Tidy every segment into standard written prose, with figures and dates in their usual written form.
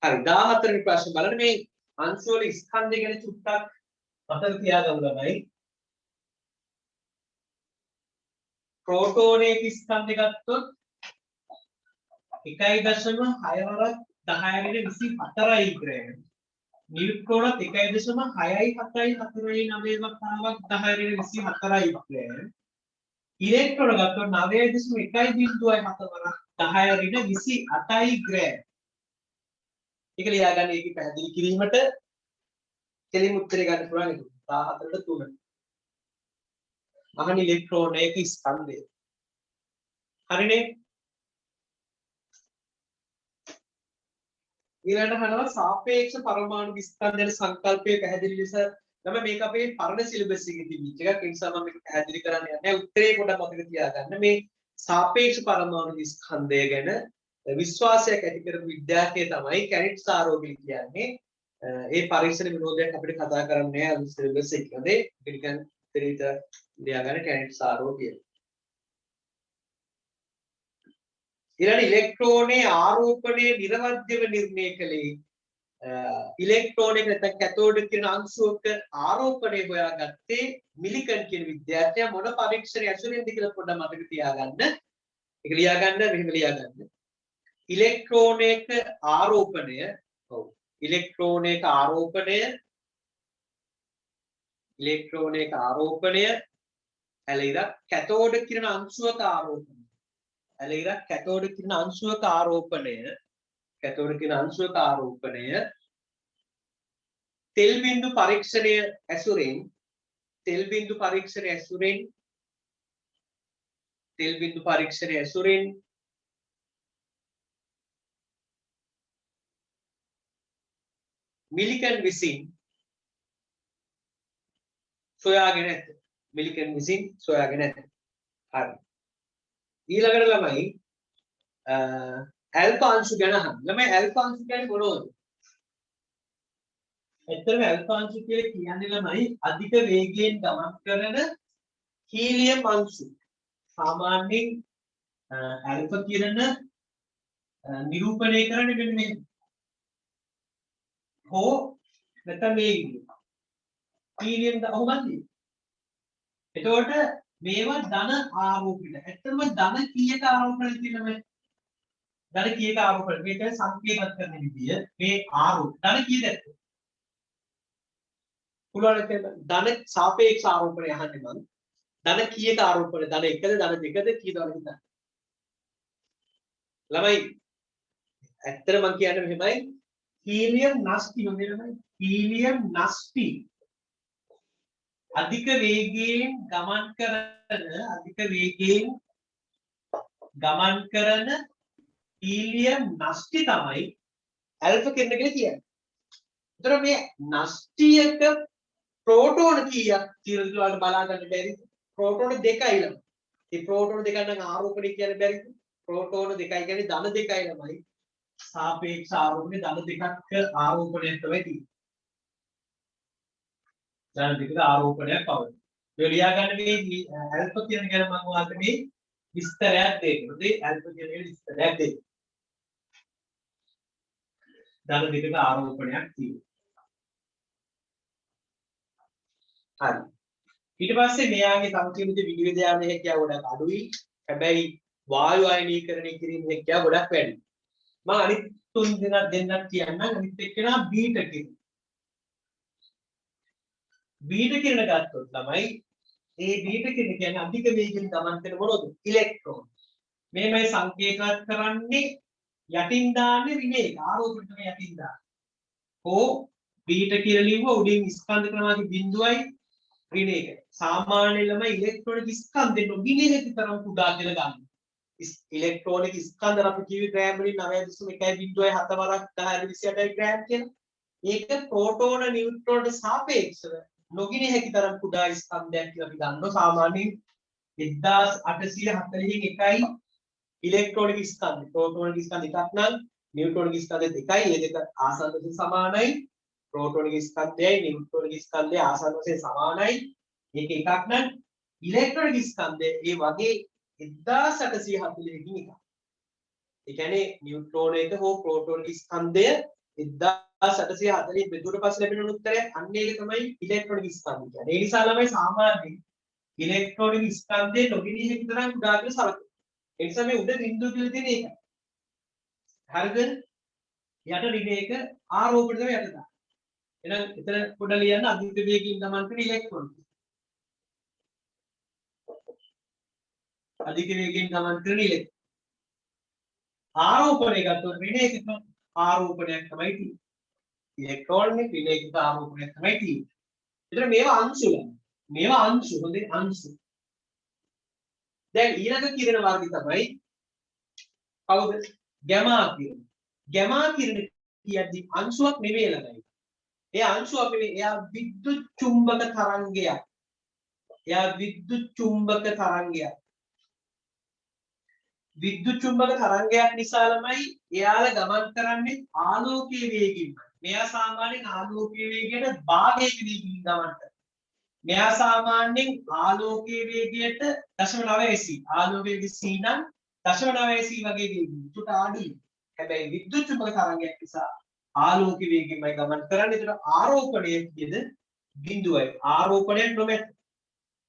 හරි 14 වෙනි ප්‍රශ්නේ බලන්න මේ අංශු වල ස්කන්ධය ගැන චුට්ටක් මතක තියාගන්න ළමයි. ප්‍රෝටෝනයක ස්කන්ධය ගත්තොත් 1.6 වරක් 10^24 ග්‍රෑම්. නියුට්‍රෝනත් 1.67449 වතාවක් 10^24 ග්‍රෑම්. ඉලෙක්ට්‍රෝන ගත්තොත් 9.1.7 වරක් 10^28 ග්‍රෑම්. ඒක ලියාගන්න ඒකේ පැහැදිලි කිරීමට කෙලින් උත්තරේ ගන්න පුළුවන් ඒක 14ට 3. මහණ ඉලෙක්ට්‍රෝනයක ස්කන්ධය. හරිනේ? ඊළඟට අහනවා සාපේක්ෂ පරමාණු ස්කන්ධයන සංකල්පය පැහැදිලි ලෙස තමයි මේක අපේ පරණ සිලබස් එකේ තිබිච්ච එකක්. ඒ නිසා මම මේක පැහැදිලි කරන්න යන්නේ. උත්තරේ පොඩ්ඩක් මතක තියාගන්න. මේ සාපේක්ෂ පරමාණු ස්කන්ධය ගැන විශ්වාසයක් ඇති කරපු විද්‍යාර්ථය තමයි කැනිට් සාරෝගිල් කියන්නේ. ඒ පරීක්ෂණ විනෝදයක් අපිට කතා කරන්නේ අද සිලබස් එකේ. ඒක නිකන් උත්තරේට ලියාගන්න කැනිට් සාරෝගිල්. ඊළඟ ඉලෙක්ට්‍රෝනයේ ආරෝපණය නිර්වද්‍යව නිර්ණය කළේ ඉලෙක්ට්‍රෝනික නැත්නම් කැතෝඩ් කියන අංශුවක ආරෝපණය හොයාගත්තේ මිලිකන් කියන විද්‍යාර්ථයා මොන පරීක්ෂණය ඇසුරින්ද කියලා පොඩ්ඩක් මතක තියාගන්න. ඒක ලියාගන්න මෙහෙම ලියාගන්න. ඉලෙක්ට්‍රෝනයක ආරෝපණය ඉලෙක්ට්‍රෝනයක ආරෝපණය ඇලෙයිද කැතෝඩ් කියන අංශුවක ආරෝපණය ඇලෙයිද කැතෝඩ් කියන අංශුවක ආරෝපණය තෙල් බිඳු පරීක්ෂණය ඇසුරෙන් මිලිකන් විසින් සොයාගෙන ඇත. හරි. ඊළඟට ළමයි ඇල්ෆා අංශු ගැන අහන්න. ළමයි ඇල්ෆා අංශු කියන්නේ මොනවද? ඇත්තටම ඇල්ෆා අංශු කියලා කියන්නේ ළමයි අධික වේගයෙන් ගමන් කරන හීලියම් අංශු. සාමාන්‍යයෙන් ඇල්ෆා කියන නිරූපණය කරන්නේ මෙන්න මේ හෝ නැත්නම් මේ හීලියම් ඔහොමද? එතකොට මේවා ධන ආරෝපණය. ඇත්තටම ධන කීයක ආරෝපණය තියෙනවද? ධන කීයක ආරෝපණය? මේක සංකේතවත් කරන විදිය මේ ආරෝපණය. ධන කීයද? පුළුවන් ධන සාපේක්ෂ ආරෝපණය අහන්නේ මම. ධන කීයක ආරෝපණය? ධන 1ද ධන 2ද කීයද හිතන්න. ළමයි ඇත්තට මම කියන්නේ මෙහෙමයි. හීලියම් නෂ්ටි මොකද ළමයි? හීලියම් නෂ්ටි අධික වේගයෙන් ගමන් කරන හීලියම් නෂ්ටි තමයි ඇල්ෆා කිරණ කියලා කියන්නේ. ඒතර මේ නෂ්ටියක ප්‍රෝටෝන කීයක් තියෙනවද කියලා බලා ගන්න බැරිද? ප්‍රෝටෝන 2යි ළමයි. මේ ප්‍රෝටෝන 2 නම් ආරෝපණය කියන්න බැරිද? ප්‍රෝටෝන 2යි කියන්නේ ධන 2යි ළමයි. සාපේක්ෂ ආරෝපණය ධන 2ක ආරෝපණයක් තමයි තියෙන්නේ. ධන 2ක ආරෝපණයක් පවතී. ඒ ලියා ගන්න මේ ඇල්ෆා කියන ගැන මම ඔයාලට මේ විස්තරයක් දෙන්න. ඒ ඇල්ෆා කියන එක විස්තරයක් දෙන්න. ධන 2ක ආරෝපණයක් තියෙනවා. හරි. ඊට පස්සේ මෙයාගේ සංකීර්ණ විවිධ යාන හැකියාව ගොඩක් අඩුයි. හැබැයි වායු අයනීකරණය කිරීමේ හැකියාව ගොඩක් වැඩි. මම අනිත් තුන් දෙන්නක් කියන්නම්. අනිත් එක්කෙනා බීටා කිරණ. බීටා කිරණ ගත්තොත් තමයි ඒ බීටා කිරණ කියන්නේ අධික වේගයෙන් ගමන් කරන මොනවද? ඉලෙක්ට්‍රෝන. මේමයි සංකේතවත් කරන්නේ යටින් දාන්නේ රිලේ ආරෝපණය තමයි යටින් දාන්නේ. ඕ බීටා කියලා ලිව්ව උඩින් ස්කන්ධ ක්‍රමාගේ බිඳුවයි රිලේ එක. සාමාන්‍යයෙන් ළමයි ඉලෙක්ට්‍රෝනික ස්කන්ධ නොගිනේ හැකි තරම් කුඩා කියලා ගන්න. ඉලෙක්ට්‍රෝනික ස්කන්ධ අපි කියවි ග්‍රෑම් වලින් 9.1.7 වරක් 1028 ග්‍රෑම් කියලා. මේක ප්‍රෝටෝන නියුට්‍රෝනට සාපේක්ෂව නොගිනේ හැකි තරම් කුඩා ස්කන්ධයක් කියලා අපි ගන්නවා. සාමාන්‍යයෙන් 1841යි ඉලෙක්ට්‍රෝනික ස්කන්ධ. ප්‍රෝටෝනික ස්කන්ධ එකක් නම් නියුට්‍රෝනික ස්කන්ධ දෙකයි. ඒ දෙක ආසන්න වශයෙන් සමානයි. ප්‍රෝටෝනික ස්කන්ධයයි නියුට්‍රෝනික ස්කන්ධය ආසන්න වශයෙන් සමානයි. මේක එකක් නම් ඉලෙක්ට්‍රෝනික ස්කන්ධය ඒ වගේ 1840කින් එකක්. ඒ කියන්නේ නියුට්‍රෝන එක හෝ ප්‍රෝටෝනික ස්කන්ධය 1840 බෙදුවට පස්සේ ලැබෙන උත්තරය අන්න ඒක තමයි ඉලෙක්ට්‍රොනික ස්කන්ධය කියන්නේ. ඒ නිසා ළමයි සාමාන්‍යයෙන් ඉලෙක්ට්‍රොනික ස්කන්ධයේ නොගිනීම විතරක් උදා කියලා සලකනවා. ඒ නිසා මේ උඩ බිඳුව කියලා තියෙන එකයි. හරිද? යට ඍණයක ආරෝපණය තමයි යට දාන්නේ. එහෙනම් එතන පොඩ ලියන්න අධික වේගයෙන් ගමන් කරන ඉලෙක්ට්‍රෝන. අධික වේගයෙන් ගමන් කරන ඉලෙක්ට්‍රෝන. ආරෝපණය ගත්තොත් ඍණයක ආරෝපණයක් තමයි තියෙන්නේ. ඉලෙක්ට්‍රෝන නේ ඍණයක ආරෝපණයක් තමයි තියෙන්නේ. එතන මේවා අංශු ගන්න. මේවා අංශු හොඳේ අංශු. දැන් ඊළඟ කිරණ වර්ගය තමයි කවුද? ගැමා කිරණ. ගැමා කිරණ කියද්දි අංශුවක් නෙවෙයි ළමයි. ඒ අංශුවක් නෙවෙයි එයා විද්‍යුත් චුම්බක තරංගයක්. එයා විද්‍යුත් චුම්බක තරංගයක්. විද්‍යුත් චුම්බක තරංගයක් නිසා ළමයි එයාලා ගමන් කරන්නේ ආලෝකීය වේගයෙන්. මෙයා සාමාන්‍යයෙන් ආලෝකීය වේගයට භාගයක වේගකින් ගමන් කරනවා. මෙයා සාමාන්‍යයෙන් ආලෝකීය වේගයට 0.9 ආලෝකයේ c නම් 0.9 වගේ වේගකින් චුට අඩුයි. හැබැයි විද්‍යුත් චුම්බක තරංගයක් නිසා ආලෝකීය වේගයෙන්මයි ගමන් කරන්නේ. ඒතර ආරෝපණය කියද බිඳුවයි. ආරෝපණයක් නොමැත.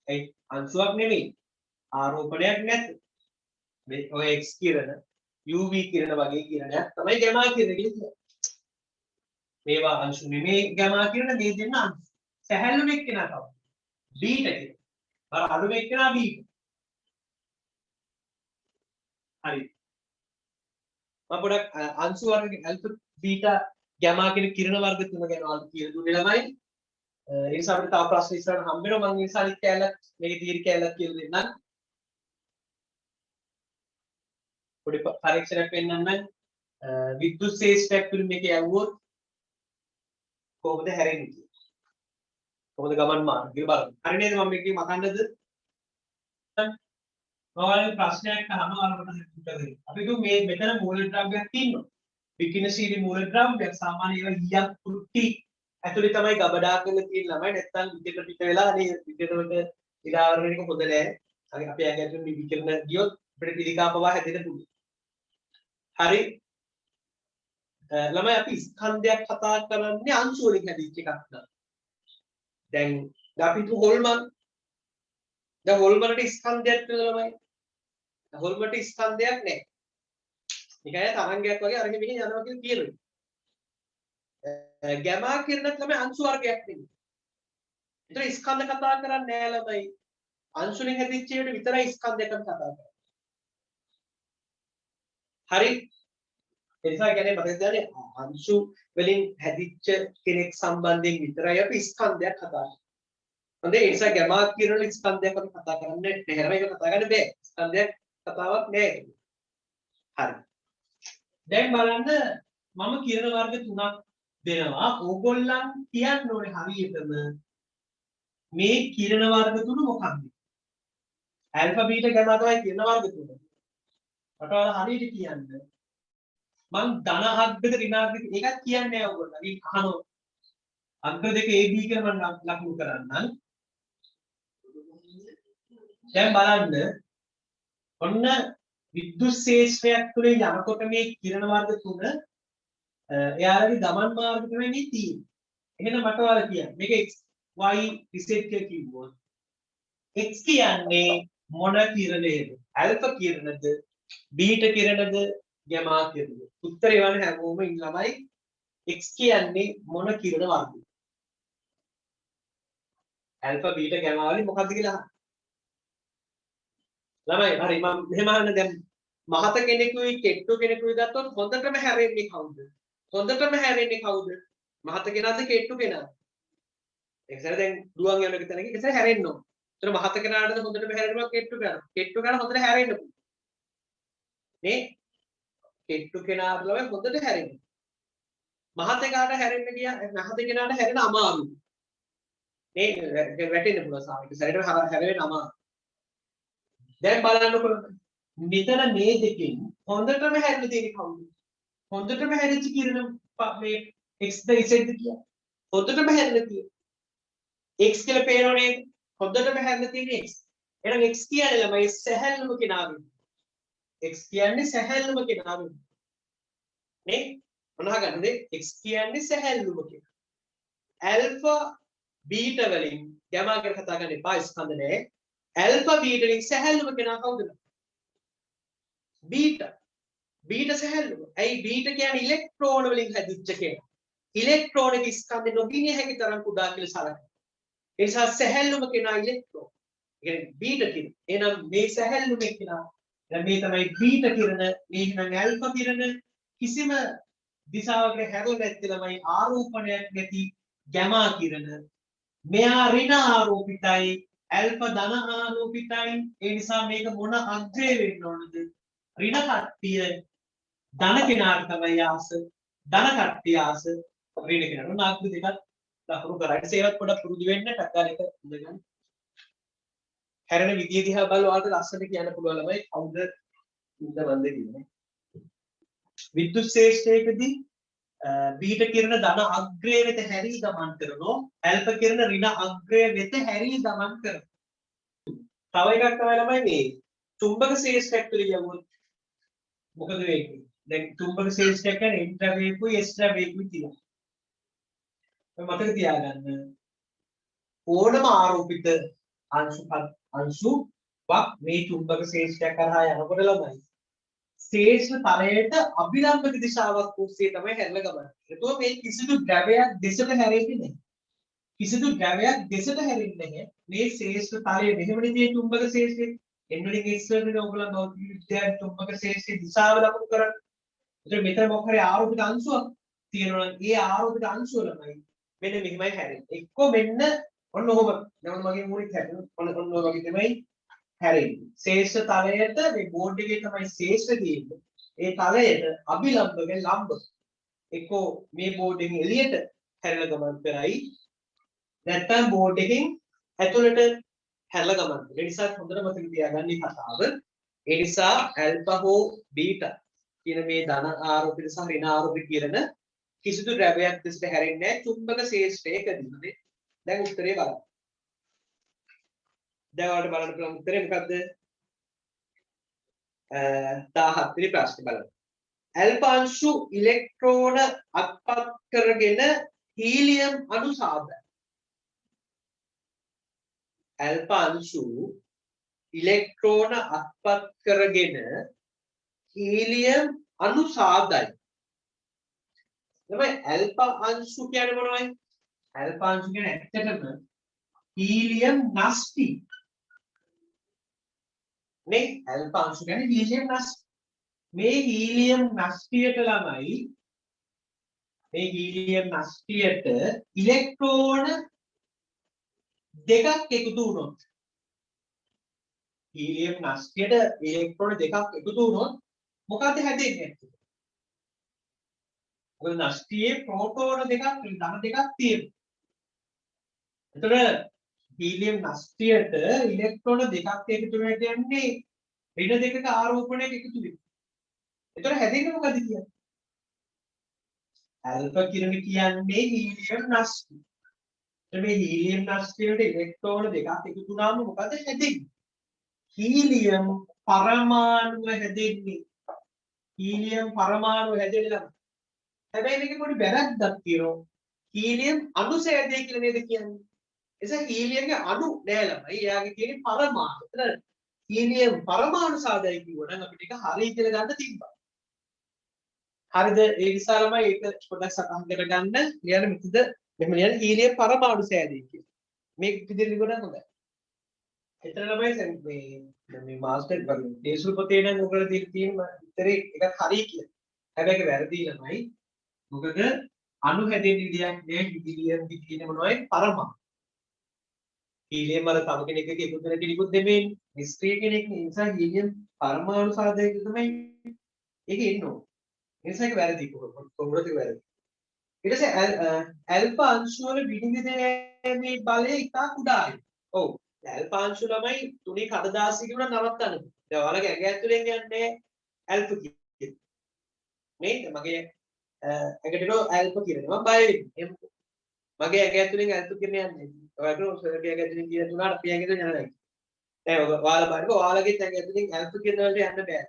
ඒ අංශුවක් නෙමෙයි. ආරෝපණයක් නැත. මේ ඔය x කිරණ uv කිරණ වගේ කිරණයක් තමයි ගැමා කිරණ කියලා කියන්නේ. මේවා අංශු නෙමෙයි ගැමා කිරණ මේ දෙන්න අංශු. සැහැල්ලු එක්කෙනා තමයි. බීටා කිරණ. අර අඩු එක්කෙනා බීටා. හරි. මම පොඩක් අංශු වර්ග ඇල්ෆා බීටා ගැමා කියන කිරණ වර්ග තුන ගැන ඔයාලට කියලා දුන්නේ ළමයි. ඒ නිසා අපිට තව ප්‍රශ්න ඉස්සරහට හම්බ වෙනවා. මම ඒ නිසා අනිත් කැලලක් මේකේ තීර කැලලක් කියලා දෙන්නම්. පොඩි පරීක්ෂණයක් වෙන්නන්න විද්‍යුත් ශේෂ්ත්‍රයක් තුලින් මේක යවුවොත් කොහොමද හැරෙන්නේ කියලා. කොහොමද ගමන් මාර්ගය බලන්න. හරි නේද මම මේකේ මකන්නද? ඔයාලගේ ප්‍රශ්නයක් අහම ඔයාලට උත්තර දෙන්න. අපි කිව්ව මේ මෙතන මූල ද්‍රව්‍යයක් තියෙනවා. විකිනශීලී මූල ද්‍රව්‍යයක් සාමාන්‍ය ඒවා ඊයක් කුට්ටි ඇතුලේ තමයි ගබඩා කරලා තියෙන ළමයි නැත්තම් විද්‍යුත් පිට වෙලා අනේ විද්‍යුතට ඉරාවරණයක හොඳ නැහැ. අපි ඇඟට විකිරණ ගියොත් අපිට පිළිකා පවා හැදෙන්න පුළුවන්. හරි ළමයි අපි ස්කන්ධයක් කතා කරන්නේ අංශු වලින් හැදිච්ච එකක් නේද? දැන් අපි තු හොල්මන් දැන් හොල්මන්ට ස්කන්ධයක් තියෙනවා ළමයි. හොල්මන්ට ස්කන්ධයක් නැහැ. නිකන් තරංගයක් වගේ අරගෙන මෙහි යනවා කියලා කියනවා. ගැමා කිරණත් ළමයි අංශු වර්ගයක් නෙමෙයි. ඒතර ස්කන්ධ කතා කරන්නේ නැහැ ළමයි. අංශු වලින් හැදිච්ච ඒවාට විතරයි ස්කන්ධයක් කතා කරන්නේ. හරි ඒ නිසා කියන්නේ මතක තියාගන්න අංශු වලින් හැදිච්ච කෙනෙක් සම්බන්ධයෙන් විතරයි අපි ස්කන්ධයක් කතා කරන්නේ. හොඳේ ඒ නිසා ගැමා කිරණ ස්කන්ධයක් අපි කතා කරන්නේ නැහැ. මේක කතා කරන්න බෑ. ස්කන්ධයක් කතාවක් නෑ. හරි. දැන් බලන්න මම කිරණ වර්ග තුනක් දෙනවා. ඕගොල්ලන් කියන්න ඕනේ හරියටම මේ කිරණ වර්ග තුන මොකක්ද? ඇල්ෆා බීටා ගැමා තමයි කිරණ වර්ග තුන. රටවල හරියට කියන්න. මං ධන අග්ගද ඍණාග්ගද ඒකත් කියන්නේ නැහැ ඔයගොල්ලෝ. මේ අහනවා. අග්ග දෙක AB කියලා මම ලකුණු කරන්නම්. දැන් බලන්න ඔන්න විද්‍යුත් ශේෂ්ත්‍රයක් තුලින් යනකොට මේ කිරණ වර්ග තුන එයාලගේ ගමන් මාර්ග තමයි මේ තියෙන්නේ. එහෙනම් මට ඔයාලා කියන්න. මේක x y රිසෙට් කියලා කිව්වොත් x කියන්නේ මොන කිරණයද? ඇල්ෆා කිරණද? බීටා කිරණද? ගැමා කිරණද? උත්තරේ වань හැමෝම ඉන්න ළමයි x කියන්නේ මොන කිරණ වර්ගද? ඇල්ෆා බීටා ගැමා වලින් මොකක්ද කියලා අහන්න. ළමයි හරි මම මෙහෙම අහන්න දැන් මහත කෙනෙකුයි කෙට්ටු කෙනෙකුයි ගත්තොත් හොඳටම හැරෙන්නේ කවුද? හොඳටම හැරෙන්නේ කවුද? මහත කෙනාද කෙට්ටු කෙනාද? ඒකසර දැන් දුවන් යන එක තැනක ඒකසර හැරෙන්න ඕන. ඒතර මහත කෙනාටද හොඳටම හැරෙනවා කෙට්ටු කෙනා. කෙට්ටු කෙනා හොඳට හැරෙන්න පුළුවන්. නේ? කෙට්ටු කෙනාට ළමයි හොඳට හැරෙනවා. මහත කෙනාට හැරෙන්න ගියා මහත කෙනාට හැරෙන්න අමාරුයි. නේ වැටෙන්න පුළුවන් සාමික සැරේට හැරෙන්න අමාරුයි. දැන් බලන්නකො මෙතන මේ දෙකෙන් හොඳටම හැරෙන්න තියෙන්නේ කවුද? හොඳටම හැරිච්ච කිරණ මේ x ද z ද කියලා. හොඳටම හැරෙන්න තියෙන්නේ. x කියලා පේනෝ නේද? හොඳටම හැරෙන්න තියෙන්නේ x. එහෙනම් x කියන්නේ ළමයි සැහැල්ලුම කෙනා වෙන්නේ. x කියන්නේ සැහැල්ලුම කෙනා වෙන්නේ. නේ? මොනවා ගන්නද x කියන්නේ සැහැල්ලුම කියලා. ඇල්ෆා බීටා වලින් ගැමා ගැන කතා කරන්න එපා ස්කන්ධ නෑ. ඇල්ෆා බීටා වලින් සැහැල්ලුම කෙනා කවුද? බීටා. බීටා සැහැල්ලුම. ඇයි බීටා කියන්නේ ඉලෙක්ට්‍රෝන වලින් හැදිච්ච කෙනා. ඉලෙක්ට්‍රෝන එක ස්කන්ධෙ නොගිනිය හැකි තරම් කුඩා කියලා සලකනවා. ඒ නිසා සැහැල්ලුම කෙනා ඉලෙක්ට්‍රෝන. ඒ කියන්නේ බීටා කිරණ. එහෙනම් මේ සැහැල්ලුම කෙනා දැන් මේ තමයි බීටා කිරණ, මේ නම් ඇල්ෆා කිරණ. කිසිම දිශාවකට හැරෙන්නේ නැති ළමයි ආරෝපණයක් නැති ගැමා කිරණ. මෙයා ඍණ ආරෝපිතයි, ඇල්ෆා ධන ආරෝපිතයි. ඒ නිසා මේක මොන අග්‍රේ වෙන්න ඕනද? ඍණ කට්ටිය ධන කෙනාට තමයි ආස, ධන කට්ටිය ආස ඍණ කෙනාට. නාග්ග දෙකක් ලකුණු කරලා ඒවත් පොඩක් පුරුදු වෙන්න ටක්කාර එක ඉඳගන්න. හැරෙන විදිය දිහා බලලා ඔයාලට ලස්සනට කියන්න පුළුවන් ළමයි කවුද ඉඳවන්ද කියන්නේ. විද්‍යුත් ශ්‍රේෂ්ඨයකදී බීට කිරණ ධන අග්‍රය වෙත හැරී ගමන් කරනෝ, ඇල්ෆා කිරණ ඍණ අග්‍රය වෙත හැරී ගමන් කරනවා. තව එකක් තමයි ළමයි මේ චුම්බක ශ්‍රේෂ්ඨයක් තුළ යවුවොත් මොකද වෙන්නේ? දැන් චුම්බක ශ්‍රේෂ්ඨයක් කියන්නේ එන් ද්‍රව්‍යකුයි එස් ද්‍රව්‍යකුයි තියෙනවා. මතක තියාගන්න ඕනම ආරෝපිත අංශුවක් මේ චුම්බක ශ්‍රේෂ්ඨයක් කරහා යනකොට ළමයි ශ්‍රේෂ්ඨ තලයට අභිලම්බක දිශාවක් ඔස්සේ තමයි හැරලා ගමන්. ඒතකොට මේ කිසිදු ද්‍රවයක් දෙසට හැරෙන්නේ නැහැ. කිසිදු ද්‍රවයක් දෙසට හැරෙන්නේ නැහැ. මේ ශ්‍රේෂ්ඨ තලයේ මෙහෙමනේ තියෙන චුම්බක ශ්‍රේෂ්ඨය. එන්නලින් එක්ස්ටර්නල් ඕගොල්ලෝ භෞතික විද්‍යාවේ චුම්බක ශ්‍රේෂ්ඨයේ දිශාව ලකුණු කරන්නේ. ඒතර මෙතන මොකක් හරි ආරෝපිත අංශුවක් තියෙනවා නම් ඒ ආරෝපිත අංශුව ළමයි මෙන්න මෙහිමයි හැරෙන්නේ. එක්ක මෙන්න ඔන්න ඔහොම. දැන් මගේ මූලික හැරෙන ඔන්න ඔය වගේ තමයි හැරෙන්නේ. ශ්‍රේෂ්ඨ තලයට මේ බෝඩ් එකේ තමයි ශ්‍රේෂ්ඨ තියෙන්නේ. ඒ තලයට අභිලම්බක ලම්බ එක්ක මේ බෝඩ් එකෙන් එළියට හැරලා ගමන් කරයි. නැත්නම් බෝඩ් එකෙන් ඇතුළට හැරලා ගමන් කරනවා. ඒ නිසා හොඳට මතක තියාගන්න මේ කතාව. ඒ නිසා ඇල්ෆා හෝ බීටා කියන මේ ධන ආරෝපිත සහ ඍණ ආරෝපිත කිරණ කිසිදු ද්‍රවයක් දෙසට හැරෙන්නේ නැහැ චුම්බක ශ්‍රේෂ්ඨයකදී. දැන් උත්තරේ බලන්න. දැන් ඔයාලට බලන්න පුළුවන් උත්තරේ මොකද්ද? 17 වෙනි ප්‍රශ්නේ බලන්න. ඇල්ෆා අංශු ඉලෙක්ට්‍රෝන අත්පත් කරගෙන හීලියම් අණු සාදයි. ඇල්ෆා අංශු ඉලෙක්ට්‍රෝන අත්පත් කරගෙන හීලියම් අණු සාදයි. තමයි ඇල්ෆා අංශු කියන්නේ මොනවයි? ඇල්ෆා අංශු කියන්නේ ඇත්තටම හීලියම් නස්ටි. නේ ඇල්ෆා අංශු කියන්නේ හීලියම් නස්ටි. මේ හීලියම් නස්ටියට ළමයි මේ හීලියම් නස්ටියට ඉලෙක්ට්‍රෝන දෙකක් එකතු වුණොත් හීලියම් නස්ටියට ඉලෙක්ට්‍රෝන දෙකක් එකතු වුණොත් මොකද හැදෙන්නේ? මොකද නස්ටියේ ප්‍රෝටෝන දෙකක් ධන දෙකක් තියෙනවා. එතකොට හීලියම් නස්ටියට ඉලෙක්ට්‍රෝන දෙකක් එකතු වෙනවා කියන්නේ ඍණ දෙකක ආරෝපණයක එකතු වෙනවා. එතකොට හැදෙන්නේ මොකද කියන්නේ? ඇල්ෆා කිරණ කියන්නේ හීලියම් නස්ටි. මේ හීලියම් නස්ටියට ඉලෙක්ට්‍රෝන දෙකක් එකතු වුණාම මොකද හැදෙන්නේ? හීලියම් පරමාණුව හැදෙන්නේ. හීලියම් පරමාණුව හැදෙන්නේ. හැබැයි මේකේ පොඩි වැරද්දක් තියෙනවා. හීලියම් අණුසය හැදේ කියලා නේද කියන්නේ? එසේ හීලියම්ගේ අණු නෑ ළමයි. එයාගේ තියෙන්නේ පරමාණු. එතන හීලියම් පරමාණු සාදයි කිව්වනම් අපිට ඒක හරි කියලා ගන්න තිබ්බා. හරිද? ඒ නිසා ළමයි ඒක පොඩ්ඩක් සටහන් කරගන්න. ලියන්න මෙතනද මෙහෙම ලියන්න හීලියම් පරමාණු සෑදී කියලා. මේක විදිහට ලියුණා හොඳයි. එතන ළමයි මේ මාස්ටර් වගේ දේශුල් පොතේ නම් ඔයගොල්ලෝ තියෙන උත්තරේ එකක් හරි කියලා. හැබැයි ඒක වැරදි ළමයි. මොකද අණු හැදෙන්න විදියක් නෑ හීලියම් කියන මොනවයි පරමාණු. හීලියම් වල තව කෙනෙක් එක එකතු වෙන කෙනෙකුත් දෙමේ නිෂ්ක්‍රීය කෙනෙක් නේ. ඒ නිසා හීලියම් පරමාණු සාදයක තමයි ඒකේ ඉන්නේ. ඒ නිසා ඒක වැරදි කොහොමද ඒක වැරදි. ඊට පස්සේ ඇල්ෆා අංශු වල විනිවිදයේ බලය ඉතා කුඩායි. ඔව්. ඇල්ෆා අංශු ළමයි තුනී කඩදාසි කියනවා නවත්තන්න. දැන් ඔයාලගේ ඇඟ ඇතුලෙන් යන්නේ ඇල්ෆා කියන. නේද? මගේ ඇඟට නෝ ඇල්ෆා කියනවා. මම බය වෙන්නේ. මගේ ඇඟ ඇතුලෙන් ඇල්ෆා කියන යන්නේ. ඔයාලට සර්ගේ ඇඟ ඇතුලෙන් කියන තුනට අපි ඇඟ ඇතුලෙන් යන්නේ නැහැ. දැන් ඔයාලා බලන්න ඔයාලගේ ඇඟ ඇතුලෙන් ඇල්ෆා කියන වලට යන්න බෑ.